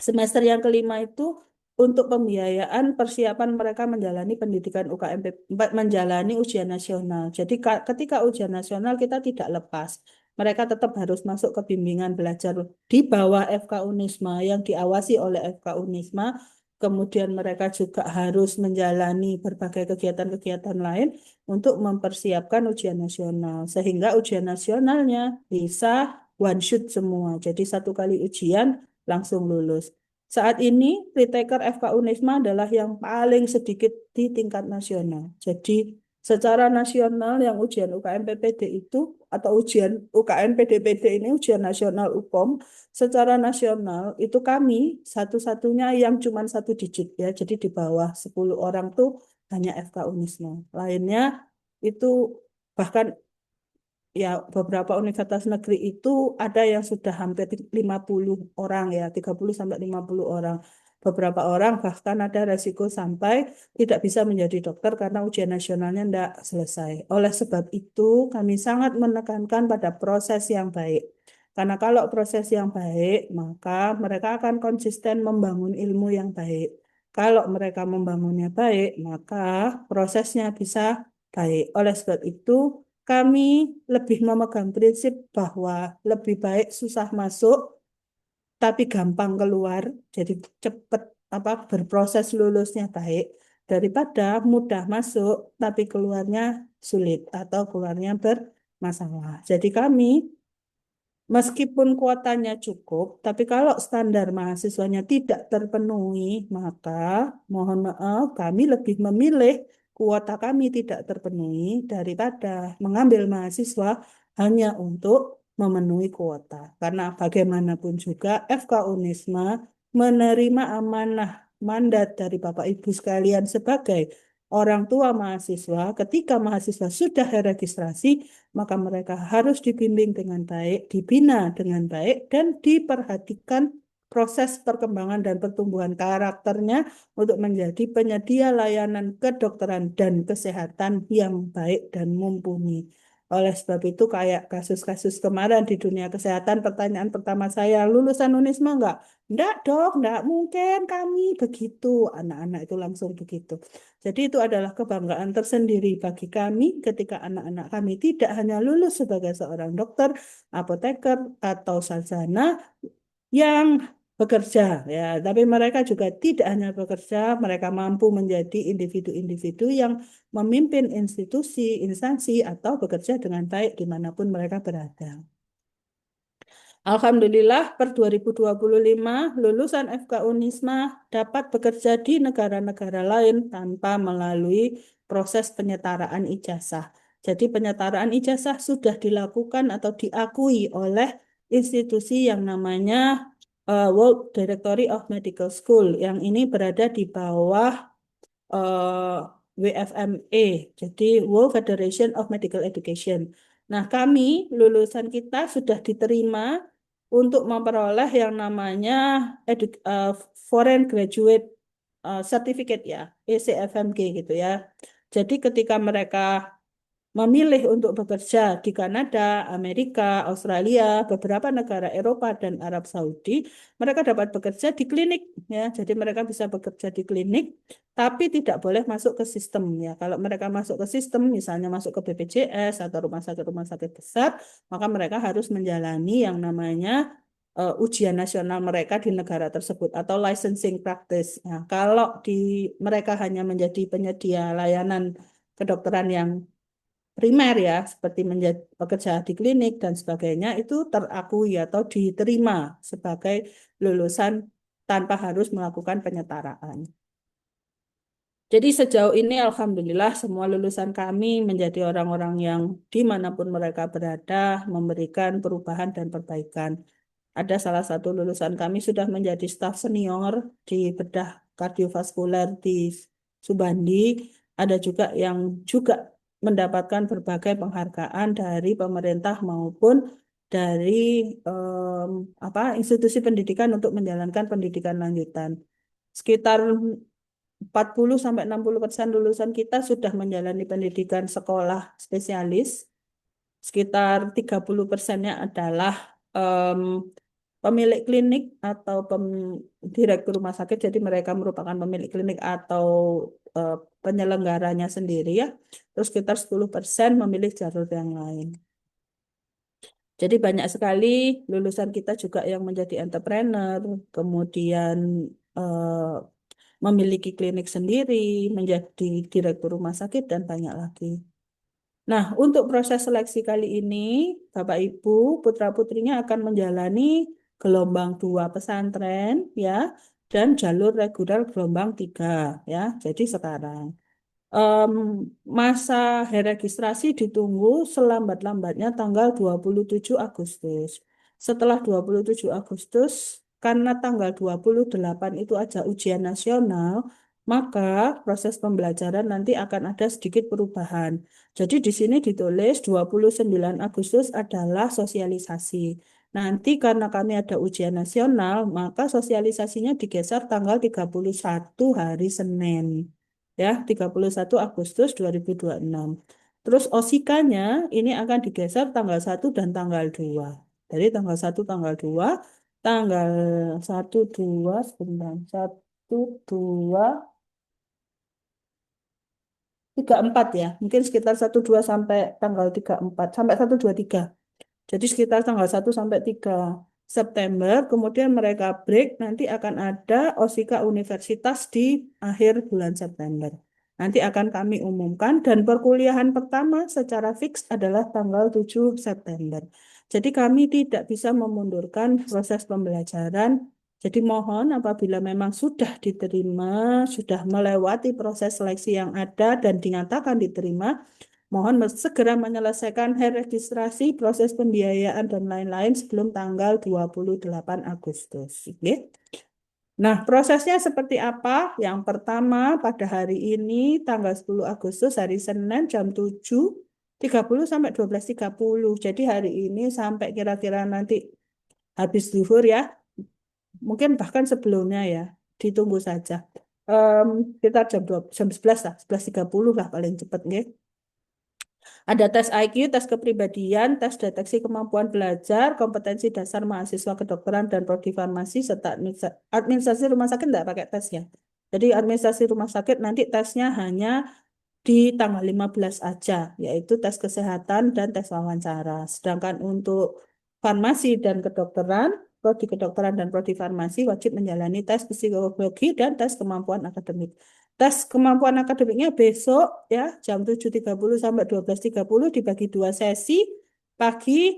semester yang kelima itu untuk pembiayaan persiapan mereka menjalani pendidikan UKM, menjalani ujian nasional. Jadi ketika ujian nasional kita tidak lepas. Mereka tetap harus masuk ke bimbingan belajar di bawah FK Unisma yang diawasi oleh FK Unisma. Kemudian mereka juga harus menjalani berbagai kegiatan-kegiatan lain untuk mempersiapkan ujian nasional. Sehingga ujian nasionalnya bisa one shot semua. Jadi satu kali ujian langsung lulus. Saat ini, retaker FK Unisma adalah yang paling sedikit di tingkat nasional. Jadi, secara nasional yang ujian UKM PPD itu, atau ujian UKM PDPD ini, ujian nasional UPOM, secara nasional itu kami satu-satunya yang cuma 1 digit ya. Jadi di bawah 10 orang tuh hanya FK Unisma. Lainnya itu bahkan ya beberapa universitas negeri itu ada yang sudah hampir 50 orang ya, 30 sampai 50 orang. Beberapa orang bahkan ada resiko sampai tidak bisa menjadi dokter karena ujian nasionalnya tidak selesai. Oleh sebab itu, kami sangat menekankan pada proses yang baik. Karena kalau proses yang baik, maka mereka akan konsisten membangun ilmu yang baik. Kalau mereka membangunnya baik, maka prosesnya bisa baik. Oleh sebab itu, kami lebih memegang prinsip bahwa lebih baik susah masuk tapi gampang keluar, jadi cepat berproses lulusnya baik daripada mudah masuk tapi keluarnya sulit atau keluarnya bermasalah. Jadi kami meskipun kuotanya cukup, tapi kalau standar mahasiswanya tidak terpenuhi, maka mohon maaf, kami lebih memilih kuota kami tidak terpenuhi daripada mengambil mahasiswa hanya untuk memenuhi kuota. Karena bagaimanapun juga FK Unisma menerima amanah mandat dari Bapak Ibu sekalian sebagai orang tua mahasiswa. Ketika mahasiswa sudah registrasi, maka mereka harus dibimbing dengan baik, dibina dengan baik, dan diperhatikan proses perkembangan dan pertumbuhan karakternya untuk menjadi penyedia layanan kedokteran dan kesehatan yang baik dan mumpuni. Oleh sebab itu kayak kasus-kasus kemarin di dunia kesehatan, pertanyaan pertama saya, lulusan Unisma enggak? Enggak dok, enggak mungkin kami begitu. Anak-anak itu langsung begitu. Jadi itu adalah kebanggaan tersendiri bagi kami ketika anak-anak kami tidak hanya lulus sebagai seorang dokter, apoteker, atau sarjana yang bekerja ya, tapi mereka juga tidak hanya bekerja, mereka mampu menjadi individu-individu yang memimpin institusi, instansi, atau bekerja dengan baik dimanapun mereka berada. Alhamdulillah per 2025 lulusan FK Unisma dapat bekerja di negara-negara lain tanpa melalui proses penyetaraan ijazah. Jadi penyetaraan ijazah sudah dilakukan atau diakui oleh institusi yang namanya World Directory of Medical School yang ini berada di bawah WFME, jadi World Federation of Medical Education. Nah, kami lulusan kita sudah diterima untuk memperoleh yang namanya Foreign Graduate Certificate ya, ECFMG gitu ya. Jadi ketika mereka memilih untuk bekerja di Kanada, Amerika, Australia, beberapa negara Eropa dan Arab Saudi, mereka dapat bekerja di klinik ya. Jadi mereka bisa bekerja di klinik tapi tidak boleh masuk ke sistem ya. Kalau mereka masuk ke sistem misalnya masuk ke BPJS atau rumah sakit besar, maka mereka harus menjalani yang namanya ujian nasional mereka di negara tersebut atau licensing practice. Nah, kalau mereka hanya menjadi penyedia layanan kedokteran yang primer ya, seperti menjadi pekerja di klinik dan sebagainya, itu terakui atau diterima sebagai lulusan tanpa harus melakukan penyetaraan. Jadi sejauh ini Alhamdulillah semua lulusan kami menjadi orang-orang yang dimanapun mereka berada memberikan perubahan dan perbaikan. Ada salah satu lulusan kami sudah menjadi staf senior di bedah kardiovaskuler di Subandi. Ada juga yang juga mendapatkan berbagai penghargaan dari pemerintah maupun dari institusi pendidikan untuk menjalankan pendidikan lanjutan. Sekitar 40-60% lulusan kita sudah menjalani pendidikan sekolah spesialis. Sekitar 30%-nya adalah em, pemilik klinik atau direktur rumah sakit. Jadi mereka merupakan pemilik klinik atau eh, penyelenggaranya sendiri ya. Terus sekitar 10% memilih jalur yang lain. Jadi banyak sekali lulusan kita juga yang menjadi entrepreneur, kemudian eh, memiliki klinik sendiri, menjadi direktur rumah sakit, dan banyak lagi. Nah, untuk proses seleksi kali ini, Bapak Ibu, putra-putrinya akan menjalani gelombang 2 pesantren, ya, dan jalur reguler gelombang 3, ya. Jadi sekarang em, masa registrasi ditunggu selambat-lambatnya tanggal 27 Agustus. Setelah 27 Agustus, karena tanggal 28 itu aja ujian nasional, maka proses pembelajaran nanti akan ada sedikit perubahan. Jadi di sini ditulis 29 Agustus adalah sosialisasi. Nanti karena kami ada ujian nasional, maka sosialisasinya digeser tanggal 31 hari Senin ya 31 Agustus 2026. Terus osikanya ini akan digeser tanggal 1 dan tanggal 2. Dari tanggal 1 tanggal 1 2 sebentar 1 2 3 4 ya. Mungkin sekitar 1 2 sampai tanggal 3 4 sampai 1 2 3. Jadi sekitar tanggal 1 sampai 3 September, kemudian mereka break, nanti akan ada OSIKA Universitas di akhir bulan September. Nanti akan kami umumkan dan perkuliahan pertama secara fix adalah tanggal 7 September. Jadi kami tidak bisa memundurkan proses pembelajaran. Jadi mohon apabila memang sudah diterima, sudah melewati proses seleksi yang ada dan dinyatakan diterima, mohon segera menyelesaikan registrasi, proses pembiayaan, dan lain-lain sebelum tanggal 28 Agustus. Oke. Nah, prosesnya seperti apa? Yang pertama, pada hari ini, tanggal 10 Agustus, hari Senin, jam 7.30 sampai 12.30. Jadi hari ini sampai kira-kira nanti habis zuhur ya, mungkin bahkan sebelumnya ya, ditunggu saja. Kita jam 11 lah, 11.30 lah paling cepat, nggih. Ada tes IQ, tes kepribadian, tes deteksi kemampuan belajar, kompetensi dasar mahasiswa kedokteran dan prodi farmasi, serta administrasi rumah sakit tidak pakai tes ya. Jadi administrasi rumah sakit nanti tesnya hanya di tanggal 15 aja, yaitu tes kesehatan dan tes wawancara. Sedangkan untuk farmasi dan kedokteran, prodi kedokteran dan prodi farmasi wajib menjalani tes psikologi dan tes kemampuan akademik. Tes kemampuan akademiknya besok ya jam 7.30 sampai 12.30 dibagi 2 sesi. Pagi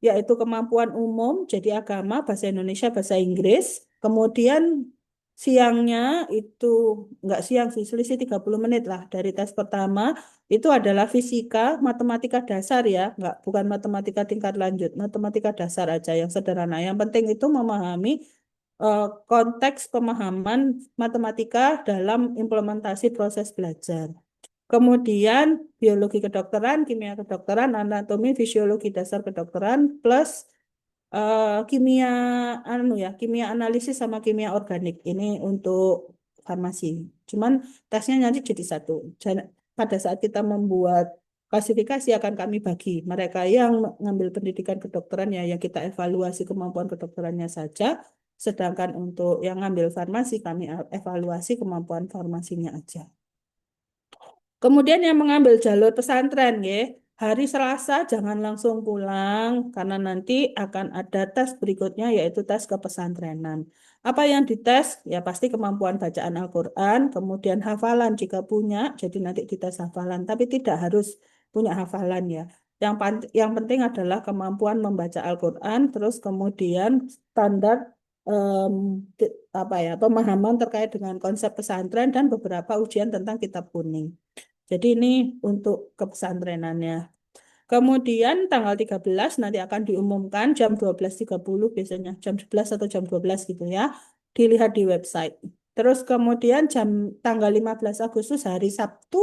yaitu kemampuan umum, jadi agama, bahasa Indonesia, bahasa Inggris. Kemudian siangnya itu enggak siang sih, selisih 30 menit lah dari tes pertama. Itu adalah fisika, matematika dasar ya, enggak bukan matematika tingkat lanjut, matematika dasar aja yang sederhana. Yang penting itu memahami konteks pemahaman matematika dalam implementasi proses belajar. Kemudian biologi kedokteran, kimia kedokteran, anatomi, fisiologi dasar kedokteran, plus kimia kimia analisis sama kimia organik. Ini untuk farmasi. Cuman tesnya nanti jadi satu. Pada saat kita membuat klasifikasi akan kami bagi mereka yang mengambil pendidikan kedokteran ya yang kita evaluasi kemampuan kedokterannya saja. Sedangkan untuk yang ngambil farmasi kami evaluasi kemampuan farmasinya aja. Kemudian yang mengambil jalur pesantren, ya, hari Selasa jangan langsung pulang karena nanti akan ada tes berikutnya yaitu tes kepesantrenan. Apa yang dites? Ya pasti kemampuan bacaan Al-Quran, kemudian hafalan jika punya, jadi nanti dites hafalan, tapi tidak harus punya hafalan ya. Yang penting adalah kemampuan membaca Al-Quran, terus kemudian standar em, apa ya pemahaman terkait dengan konsep pesantren dan beberapa ujian tentang kitab kuning. Jadi ini untuk kepesantrenannya. Kemudian tanggal 13 nanti akan diumumkan jam 12.30 biasanya, jam 11 atau jam 12 gitu ya. Dilihat di website. Terus kemudian tanggal 15 Agustus hari Sabtu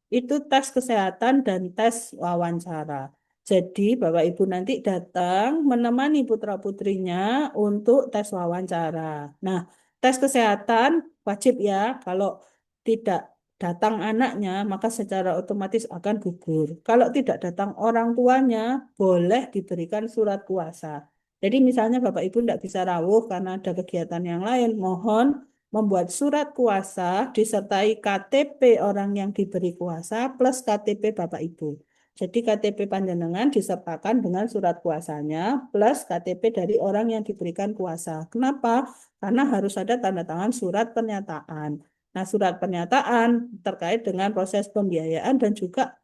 itu tes kesehatan dan tes wawancara. Jadi Bapak Ibu nanti datang menemani putra-putrinya untuk tes wawancara. Nah, tes kesehatan wajib ya. Kalau tidak datang anaknya, maka secara otomatis akan gugur. Kalau tidak datang orang tuanya, boleh diberikan surat kuasa. Jadi misalnya Bapak Ibu tidak bisa rawuh karena ada kegiatan yang lain, mohon membuat surat kuasa disertai KTP orang yang diberi kuasa plus KTP Bapak Ibu. Jadi KTP panjenengan disertakan dengan surat kuasanya plus KTP dari orang yang diberikan kuasa. Kenapa? Karena harus ada tanda tangan surat pernyataan. Nah, surat pernyataan terkait dengan proses pembiayaan dan juga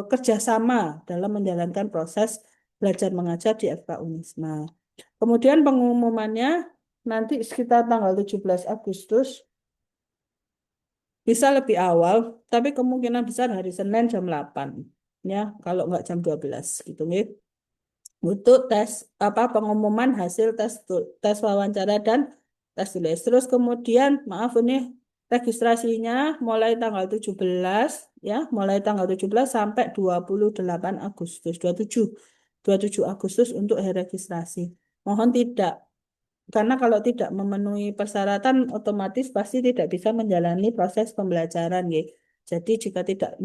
kerjasama dalam menjalankan proses belajar mengajar di FK Unisma. Kemudian pengumumannya nanti sekitar tanggal 17 Agustus, bisa lebih awal, tapi kemungkinan besar hari Senin jam 8. Ya, kalau nggak jam 12 gitu nih. Untuk tes pengumuman hasil tes wawancara dan tes tulis. Terus kemudian maaf ini registrasinya mulai tanggal 17 ya, mulai tanggal 17 sampai 28 Agustus, 27 Agustus untuk hari registrasi. Mohon tidak karena kalau tidak memenuhi persyaratan otomatis pasti tidak bisa menjalani proses pembelajaran ya. Jadi jika tidak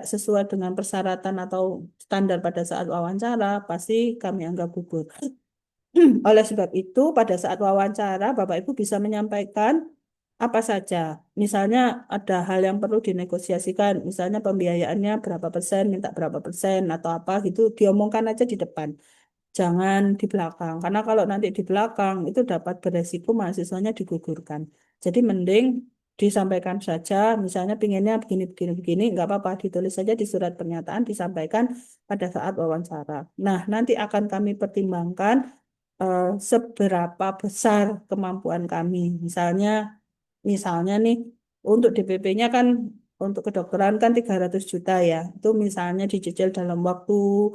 sesuai dengan persyaratan atau standar pada saat wawancara, pasti kami anggap gugur. Oleh sebab itu, pada saat wawancara, Bapak Ibu bisa menyampaikan apa saja. Misalnya ada hal yang perlu dinegosiasikan, misalnya pembiayaannya berapa persen, minta berapa persen, atau apa gitu, diomongkan aja di depan. Jangan di belakang, karena kalau nanti di belakang itu dapat beresiko mahasiswanya digugurkan. Jadi mending disampaikan saja, misalnya pinginnya begini, begini, begini, nggak apa-apa, ditulis saja di surat pernyataan, disampaikan pada saat wawancara. Nah, nanti akan kami pertimbangkan seberapa besar kemampuan kami. Misalnya nih, untuk DPP-nya kan, untuk kedokteran kan 300 juta ya. Itu misalnya dicicil dalam waktu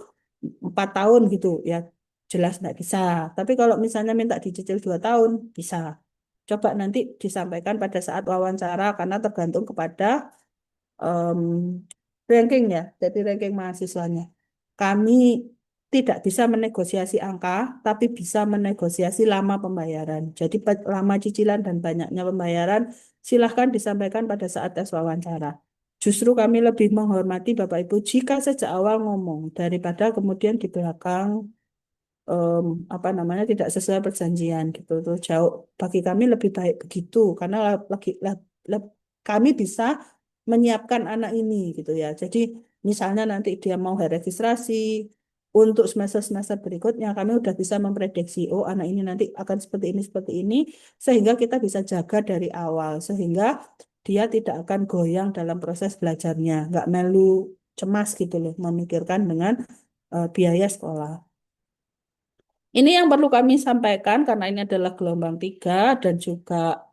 4 tahun gitu ya. Jelas nggak bisa. Tapi kalau misalnya minta dicicil 2 tahun, bisa. Coba nanti disampaikan pada saat wawancara karena tergantung kepada em, ranking ya. Jadi ranking mahasiswanya. Kami tidak bisa menegosiasi angka, tapi bisa menegosiasi lama pembayaran. Jadi lama cicilan dan banyaknya pembayaran silahkan disampaikan pada saat tes wawancara. Justru kami lebih menghormati Bapak Ibu jika sejak awal ngomong daripada kemudian di belakang em, apa namanya tidak sesuai perjanjian gitu tuh jauh bagi kami lebih baik begitu karena kami bisa menyiapkan anak ini gitu ya. Jadi misalnya nanti dia mau registrasi untuk semester-semester berikutnya kami udah bisa memprediksi oh anak ini nanti akan seperti ini sehingga kita bisa jaga dari awal sehingga dia tidak akan goyang dalam proses belajarnya, nggak melu cemas gitu loh memikirkan dengan biaya sekolah. Ini yang perlu kami sampaikan karena ini adalah gelombang 3 dan juga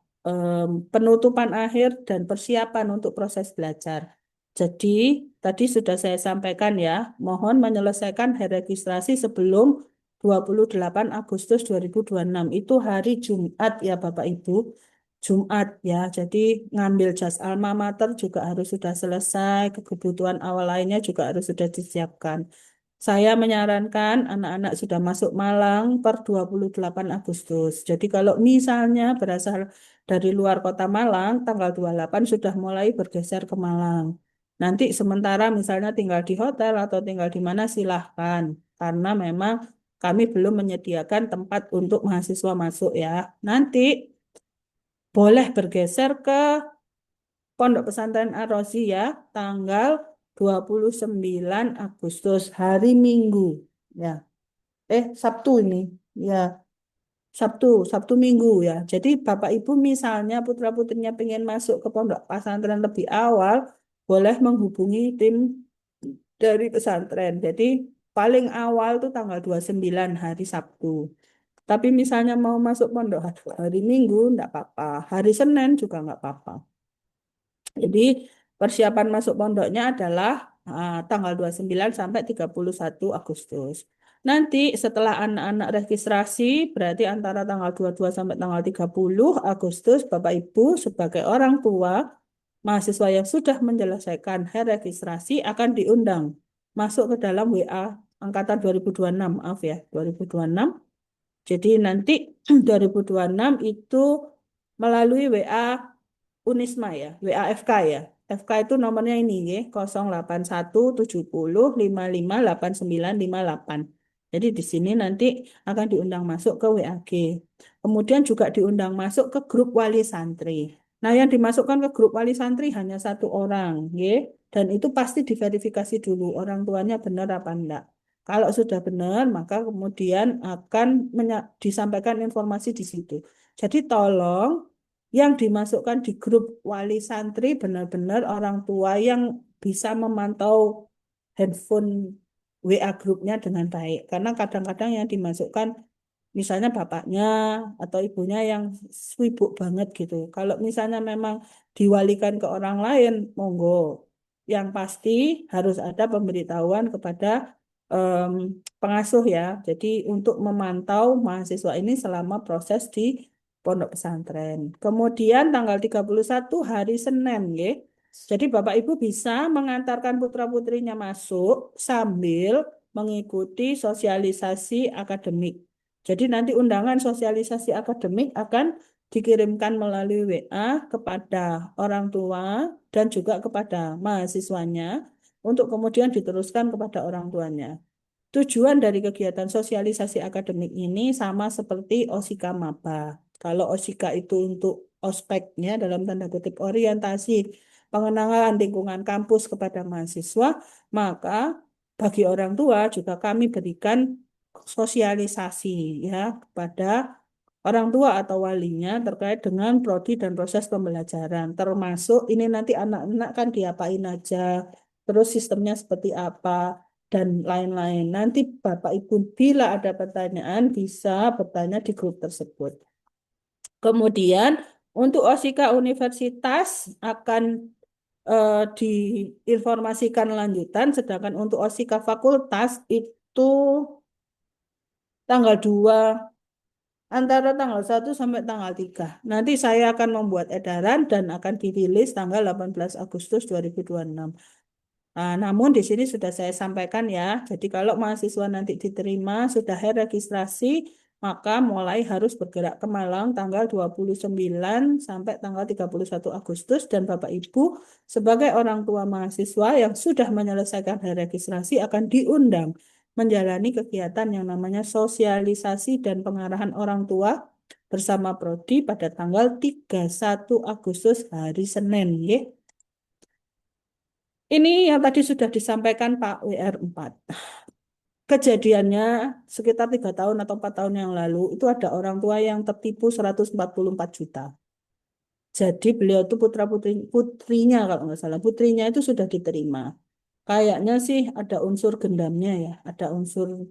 penutupan akhir dan persiapan untuk proses belajar. Jadi, tadi sudah saya sampaikan ya, mohon menyelesaikan registrasi sebelum 28 Agustus 2026. Itu hari Jumat ya Bapak Ibu. Jumat ya, jadi ngambil jas alma mater juga harus sudah selesai, kebutuhan awal lainnya juga harus sudah disiapkan. Saya menyarankan anak-anak sudah masuk Malang per 28 Agustus. Jadi kalau misalnya berasal dari luar kota Malang, tanggal 28 sudah mulai bergeser ke Malang. Nanti sementara misalnya tinggal di hotel atau tinggal di mana silahkan. Karena memang kami belum menyediakan tempat untuk mahasiswa masuk ya. Nanti boleh bergeser ke Pondok Pesantren Ar-Razi ya, tanggal 29 Agustus, hari Minggu. Ya, Sabtu ini. Ya, Sabtu Minggu ya. Jadi Bapak Ibu misalnya putra-putrinya pengen masuk ke Pondok Pesantren lebih awal, boleh menghubungi tim dari pesantren. Jadi paling awal tuh tanggal 29 hari Sabtu. Tapi misalnya mau masuk pondok hari Minggu, enggak apa-apa. Hari Senin juga enggak apa-apa. Jadi persiapan masuk pondoknya adalah tanggal 29 sampai 31 Agustus. Nanti setelah anak-anak registrasi, berarti antara tanggal 22 sampai tanggal 30 Agustus, Bapak Ibu sebagai orang tua mahasiswa yang sudah menyelesaikan registrasi akan diundang masuk ke dalam WA angkatan 2026, maaf ya, 2026. Jadi nanti 2026 itu melalui WA Unisma ya, WAFK ya. FK itu nomornya ini ya, 08170555898. Jadi di sini nanti akan diundang masuk ke WAG. Kemudian juga diundang masuk ke grup wali santri. Nah, yang dimasukkan ke grup wali santri hanya satu orang, ya. Dan itu pasti diverifikasi dulu orang tuanya benar apa enggak. Kalau sudah benar, maka kemudian akan disampaikan informasi di situ. Jadi tolong yang dimasukkan di grup wali santri benar-benar orang tua yang bisa memantau handphone WA grupnya dengan baik. Karena kadang-kadang yang dimasukkan misalnya bapaknya atau ibunya yang sibuk banget gitu. Kalau misalnya memang diwalikan ke orang lain, monggo. Yang pasti harus ada pemberitahuan kepada em, pengasuh ya. Jadi untuk memantau mahasiswa ini selama proses di pondok pesantren. Kemudian tanggal 31 hari Senin, ya. Jadi Bapak Ibu bisa mengantarkan putra-putrinya masuk sambil mengikuti sosialisasi akademik. Jadi nanti undangan sosialisasi akademik akan dikirimkan melalui WA kepada orang tua dan juga kepada mahasiswanya untuk kemudian diteruskan kepada orang tuanya. Tujuan dari kegiatan sosialisasi akademik ini sama seperti OSIKA Maba. Kalau OSIKA itu untuk ospeknya dalam tanda kutip orientasi pengenalan lingkungan kampus kepada mahasiswa, maka bagi orang tua juga kami berikan sosialisasi ya kepada orang tua atau walinya terkait dengan prodi dan proses pembelajaran. Termasuk ini nanti anak-anak kan diapain aja, terus sistemnya seperti apa, dan lain-lain. Nanti Bapak Ibu bila ada pertanyaan bisa bertanya di grup tersebut. Kemudian untuk OSIKA Universitas akan diinformasikan lanjutan, sedangkan untuk OSIKA Fakultas itu tanggal 2 antara tanggal 1 sampai tanggal 3. Nanti saya akan membuat edaran dan akan dirilis tanggal 18 Agustus 2026. Nah, namun di sini sudah saya sampaikan ya. Jadi kalau mahasiswa nanti diterima sudah registrasi, maka mulai harus bergerak ke Malang tanggal 29 sampai tanggal 31 Agustus dan Bapak Ibu sebagai orang tua mahasiswa yang sudah menyelesaikan registrasi akan diundang menjalani kegiatan yang namanya sosialisasi dan pengarahan orang tua bersama Prodi pada tanggal 31 Agustus hari Senin, ya. Ini yang tadi sudah disampaikan Pak WR4. Kejadiannya sekitar 3 tahun atau 4 tahun yang lalu, itu ada orang tua yang tertipu 144 juta. Jadi beliau itu putrinya kalau nggak salah, putrinya itu sudah diterima. Kayaknya sih ada unsur gendamnya ya, ada unsur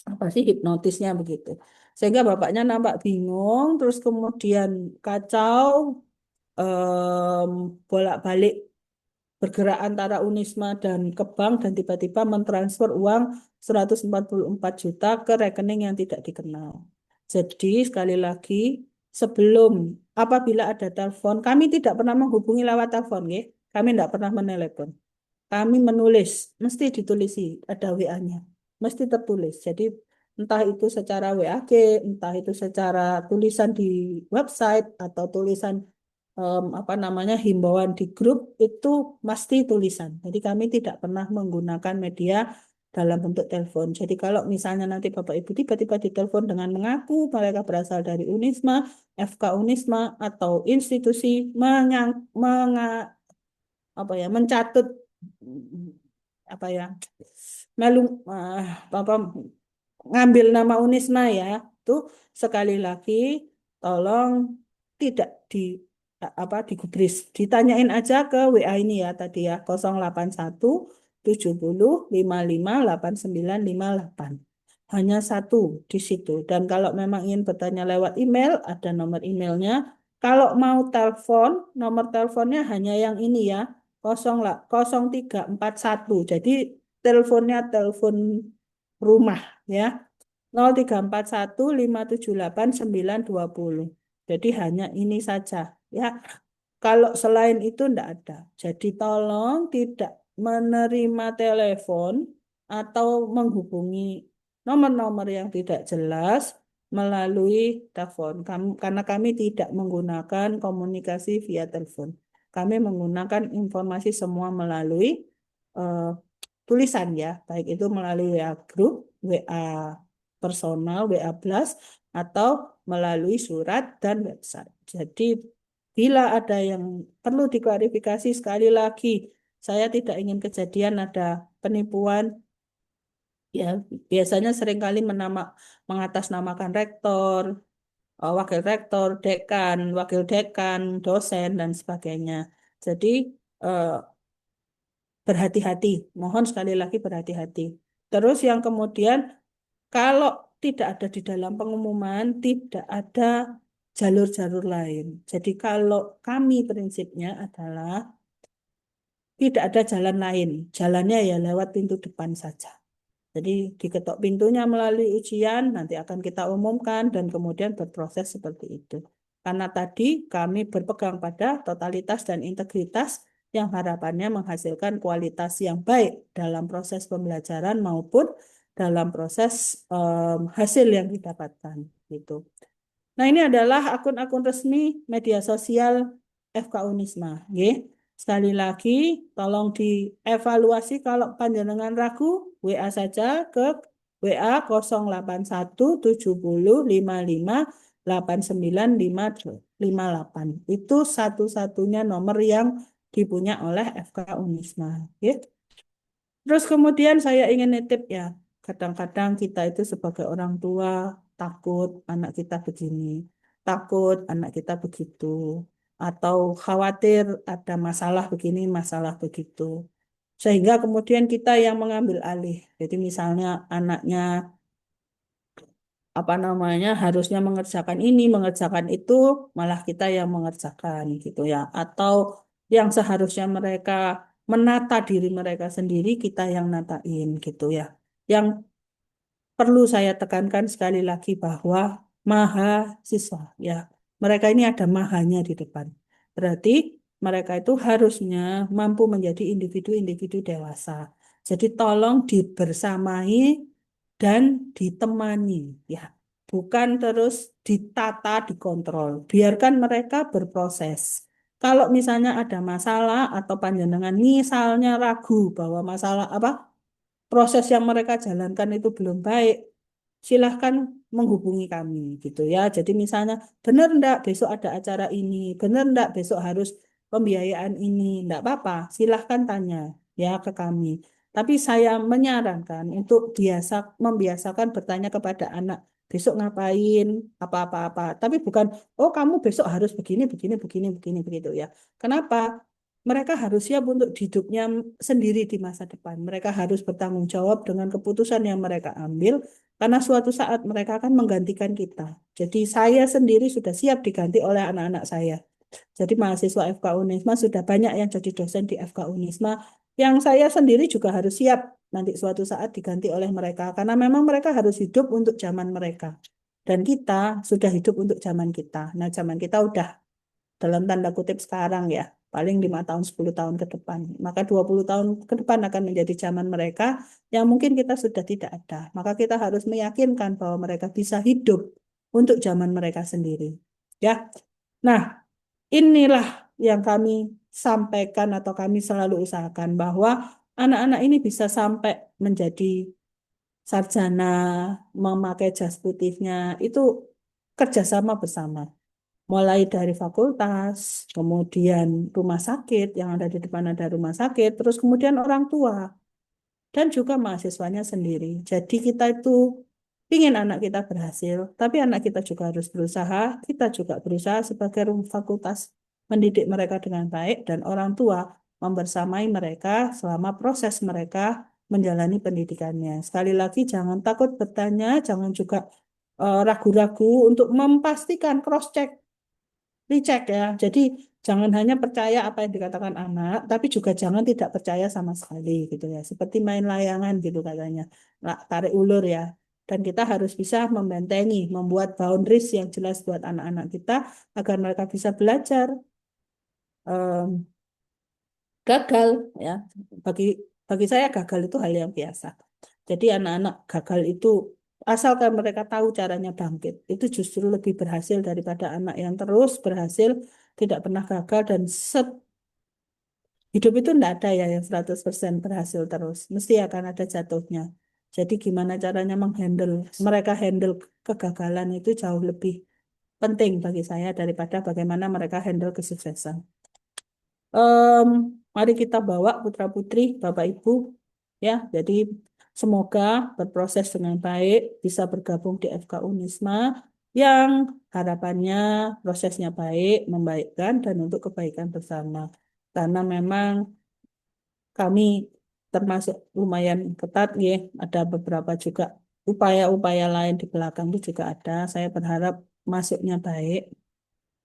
apa sih hipnotisnya begitu. Sehingga bapaknya nampak bingung, terus kemudian kacau, em, bolak-balik bergerak antara Unisma dan ke bank dan tiba-tiba mentransfer uang 144 juta ke rekening yang tidak dikenal. Jadi sekali lagi sebelum apabila ada telepon, kami tidak pernah menghubungi lewat telepon, ya. Kami tidak pernah menelepon. Kami menulis, mesti ditulisi, ada WA-nya, mesti tertulis. Jadi entah itu secara WAG, entah itu secara tulisan di website atau tulisan apa namanya himbauan di grup itu pasti tulisan. Jadi kami tidak pernah menggunakan media dalam bentuk telepon. Jadi kalau misalnya nanti Bapak Ibu tiba-tiba ditelepon dengan mengaku mereka berasal dari Unisma, FK Unisma atau institusi apa ya mencatut apa ya melu apa ngambil nama Unisma ya tuh sekali lagi tolong tidak apa digubris ditanyain aja ke WA ini ya tadi ya 081 70 55 89 58. Hanya satu di situ. Dan kalau memang ingin bertanya lewat email, ada nomor emailnya. Kalau mau telepon, nomor teleponnya hanya yang ini ya, 0341. Jadi teleponnya telepon rumah ya. 0341 578 920. Jadi hanya ini saja ya. Kalau selain itu enggak ada. Jadi tolong tidak menerima telepon atau menghubungi nomor-nomor yang tidak jelas melalui telepon. Karena kami tidak menggunakan komunikasi via telepon. Kami menggunakan informasi semua melalui eh, tulisan ya, baik itu melalui WA grup, WA personal, WA blast, atau melalui surat dan website. Jadi bila ada yang perlu diklarifikasi sekali lagi, saya tidak ingin kejadian ada penipuan. Ya, biasanya seringkali mengatasnamakan rektor, wakil rektor, dekan, wakil dekan, dosen, dan sebagainya. Jadi, eh, berhati-hati. Mohon sekali lagi berhati-hati. Terus yang kemudian, kalau tidak ada di dalam pengumuman, tidak ada jalur-jalur lain. Jadi kalau kami prinsipnya adalah tidak ada jalan lain. Jalannya ya lewat pintu depan saja. Jadi diketok pintunya melalui ujian, nanti akan kita umumkan dan kemudian berproses seperti itu. Karena tadi kami berpegang pada totalitas dan integritas yang harapannya menghasilkan kualitas yang baik dalam proses pembelajaran maupun dalam proses hasil yang didapatkan. Gitu. Nah, ini adalah akun-akun resmi media sosial FK Unisma. Nggih. Sekali lagi, tolong dievaluasi kalau panjenengan ragu, WA saja ke WA 08170558958. Itu satu-satunya nomor yang dipunya oleh FK Unisma. Ya. Terus kemudian saya ingin nitip ya, kadang-kadang kita itu sebagai orang tua takut anak kita begini, takut anak kita begitu, atau khawatir ada masalah begini, masalah begitu. Sehingga kemudian kita yang mengambil alih. Jadi misalnya anaknya apa namanya harusnya mengerjakan ini, mengerjakan itu, malah kita yang mengerjakan gitu ya. Atau yang seharusnya mereka menata diri mereka sendiri, kita yang natain gitu ya. Yang perlu saya tekankan sekali lagi bahwa mahasiswa ya, mereka ini ada mahanya di depan. Berarti mereka itu harusnya mampu menjadi individu-individu dewasa. Jadi tolong dibersamai dan ditemani ya. Bukan terus ditata, dikontrol. Biarkan mereka berproses. Kalau misalnya ada masalah atau panjenengan misalnya ragu bahwa masalah apa proses yang mereka jalankan itu belum baik, silahkan menghubungi kami gitu ya. Jadi misalnya, benar enggak besok ada acara ini, benar enggak besok harus pembiayaan ini, enggak apa-apa, silahkan tanya ya ke kami. Tapi saya menyarankan untuk membiasakan bertanya kepada anak, besok ngapain, apa-apa-apa. Tapi bukan, oh kamu besok harus begini, begini, begini, begini, begitu ya. Kenapa? Mereka harus siap untuk hidupnya sendiri di masa depan. Mereka harus bertanggung jawab dengan keputusan yang mereka ambil, karena suatu saat mereka akan menggantikan kita. Jadi saya sendiri sudah siap diganti oleh anak-anak saya. Jadi mahasiswa FK Unisma sudah banyak yang jadi dosen di FK Unisma, yang saya sendiri juga harus siap nanti suatu saat diganti oleh mereka, karena memang mereka harus hidup untuk zaman mereka. Dan kita sudah hidup untuk zaman kita. Nah, zaman kita udah dalam tanda kutip sekarang ya, paling 5 tahun, 10 tahun ke depan. Maka 20 tahun ke depan akan menjadi zaman mereka yang mungkin kita sudah tidak ada. Maka kita harus meyakinkan bahwa mereka bisa hidup untuk zaman mereka sendiri. Ya. Nah, inilah yang kami sampaikan atau kami selalu usahakan bahwa anak-anak ini bisa sampai menjadi sarjana, memakai jas putihnya, itu kerjasama bersama mulai dari fakultas, kemudian rumah sakit, yang ada di depan ada rumah sakit, terus kemudian orang tua, dan juga mahasiswanya sendiri. Jadi kita itu ingin anak kita berhasil, tapi anak kita juga harus berusaha, kita juga berusaha sebagai fakultas mendidik mereka dengan baik, dan orang tua membersamai mereka selama proses mereka menjalani pendidikannya. Sekali lagi, jangan takut bertanya, jangan juga ragu-ragu untuk memastikan cross-check, recheck ya. Jadi jangan hanya percaya apa yang dikatakan anak, tapi juga jangan tidak percaya sama sekali gitu ya. Seperti main layangan gitu katanya, nah, tarik ulur ya. Dan kita harus bisa membentengi, membuat boundaries yang jelas buat anak-anak kita agar mereka bisa belajar. Em, Gagal ya, bagi bagi saya gagal itu hal yang biasa. Jadi anak-anak gagal itu asalkan mereka tahu caranya bangkit, itu justru lebih berhasil daripada anak yang terus berhasil tidak pernah gagal dan hidup itu tidak ada ya yang 100% berhasil terus. Mesti akan ada jatuhnya. Jadi gimana caranya menghandle, mereka handle kegagalan itu jauh lebih penting bagi saya daripada bagaimana mereka handle kesuksesan. Em, Mari kita bawa putra-putri, Bapak Ibu, ya. Jadi semoga berproses dengan baik, bisa bergabung di FK Unisma yang harapannya prosesnya baik, membaikkan dan untuk kebaikan bersama. Karena memang kami termasuk lumayan ketat, ya. Ada beberapa juga upaya-upaya lain di belakang itu juga ada. Saya berharap masuknya baik,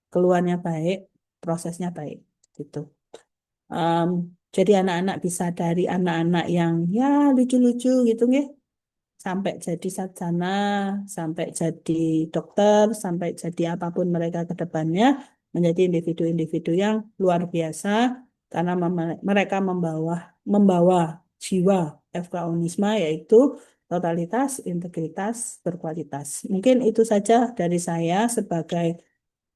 keluarnya baik, prosesnya baik, gitu. Em, jadi anak-anak bisa dari anak-anak yang ya lucu-lucu gitu nggih, sampai jadi sarjana, sampai jadi dokter, sampai jadi apapun mereka ke depannya, menjadi individu-individu yang luar biasa karena mereka membawa membawa jiwa FK Unisma yaitu totalitas, integritas, berkualitas. Mungkin itu saja dari saya sebagai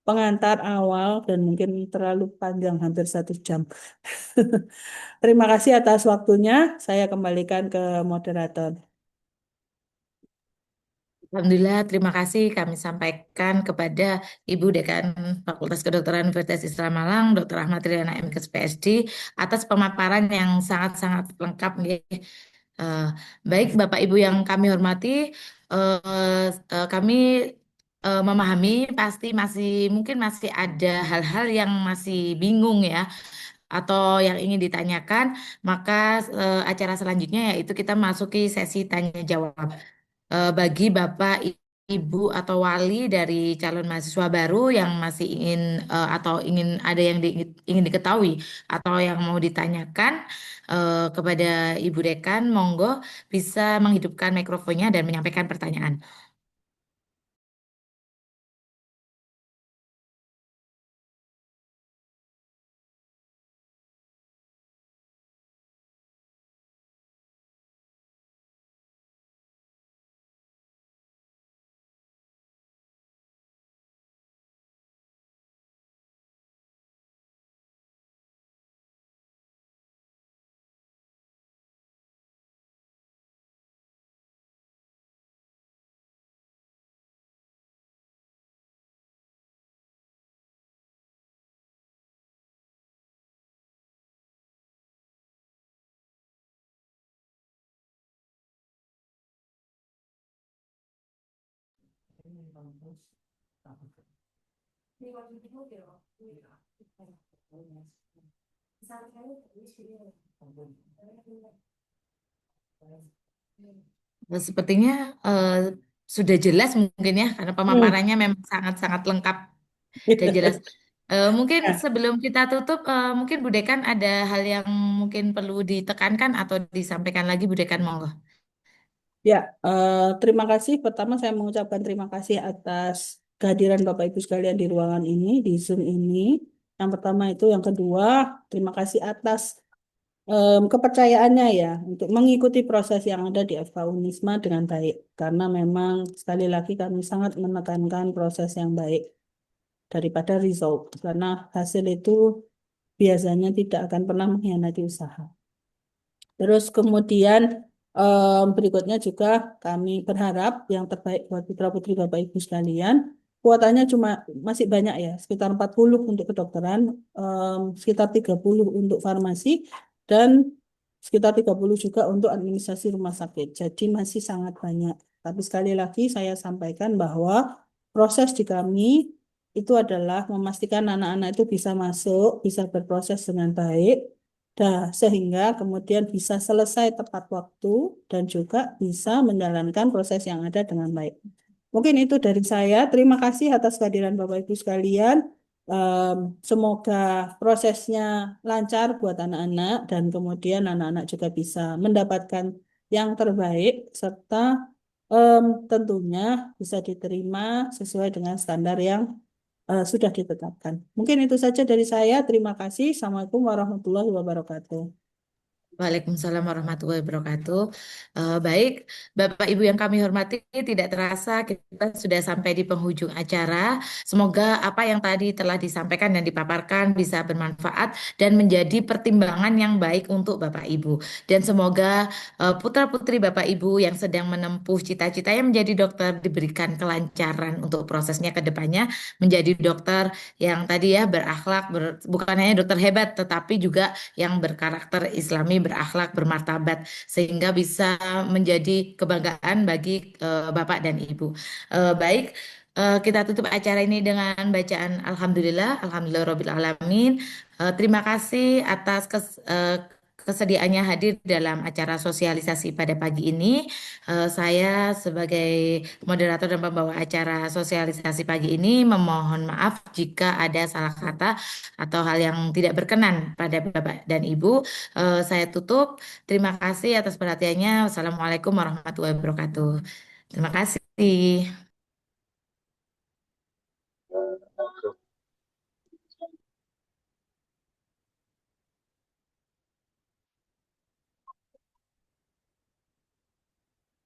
pengantar awal dan mungkin terlalu panjang hampir 1 jam. Terima kasih atas waktunya. Saya kembalikan ke moderator. Alhamdulillah, terima kasih kami sampaikan kepada Ibu Dekan Fakultas Kedokteran Universitas Islam Malang, Dr. Ahmad Riana MKes PhD, atas pemaparan yang sangat-sangat lengkap. Eh, Baik, Bapak Ibu yang kami hormati, kami memahami pasti mungkin masih ada hal-hal yang masih bingung ya, atau yang ingin ditanyakan, maka acara selanjutnya yaitu kita masuki sesi tanya jawab. Bagi Bapak, Ibu atau wali dari calon mahasiswa baru yang masih ingin atau ada yang ingin diketahui atau yang mau ditanyakan kepada Ibu Dekan, monggo bisa menghidupkan mikrofonnya dan menyampaikan pertanyaan. Sepertinya eh, sudah jelas mungkin ya, karena Hmm. pemaparannya memang sangat-sangat lengkap dan jelas. Mungkin Ya, sebelum kita tutup, mungkin Bu Dekan ada hal yang mungkin perlu ditekankan atau disampaikan lagi, Bu Dekan, monggo. ya, terima kasih. Pertama saya mengucapkan terima kasih atas kehadiran Bapak Ibu sekalian di ruangan ini, di Zoom ini. Yang pertama itu, yang kedua, terima kasih atas kepercayaannya ya untuk mengikuti proses yang ada di FK Unisma dengan baik. Karena memang sekali lagi kami sangat menekankan proses yang baik daripada result. Karena hasil itu biasanya tidak akan pernah mengkhianati usaha. Terus kemudian berikutnya juga kami berharap yang terbaik buat putra-putri Bapak Ibu sekalian. Kuotanya cuma masih banyak ya, sekitar 40 untuk kedokteran, sekitar 30 untuk farmasi, dan sekitar 30 juga untuk administrasi rumah sakit. Jadi masih sangat banyak. Tapi sekali lagi saya sampaikan bahwa proses di kami itu adalah memastikan anak-anak itu bisa masuk, bisa berproses dengan baik, Sehingga kemudian bisa selesai tepat waktu dan juga bisa menjalankan proses yang ada dengan baik. Mungkin itu dari saya. Terima kasih atas kehadiran Bapak Ibu sekalian. Semoga prosesnya lancar buat anak-anak dan kemudian anak-anak juga bisa mendapatkan yang terbaik serta tentunya bisa diterima sesuai dengan standar yang sudah ditetapkan. Mungkin itu saja dari saya. Terima kasih. Assalamualaikum warahmatullahi wabarakatuh. Waalaikumsalam warahmatullahi wabarakatuh. Baik, Bapak Ibu yang kami hormati, tidak terasa kita sudah sampai di penghujung acara. Semoga apa yang tadi telah disampaikan dan dipaparkan bisa bermanfaat dan menjadi pertimbangan yang baik untuk Bapak Ibu. Dan semoga putra-putri Bapak Ibu yang sedang menempuh cita-citanya menjadi dokter diberikan kelancaran untuk prosesnya ke depannya menjadi dokter yang tadi ya berakhlak, bukan hanya dokter hebat, tetapi juga yang berkarakter Islami, berakhlak, bermartabat, sehingga bisa menjadi kebanggaan bagi Bapak dan Ibu. Baik, kita tutup acara ini dengan bacaan Alhamdulillah, Alhamdulillah Alamin. Terima kasih atas kesediaannya hadir dalam acara sosialisasi pada pagi ini. Saya sebagai moderator dan pembawa acara sosialisasi pagi ini memohon maaf jika ada salah kata atau hal yang tidak berkenan pada Bapak dan Ibu. Saya tutup. Terima kasih atas perhatiannya. Wassalamualaikum warahmatullahi wabarakatuh. Terima kasih.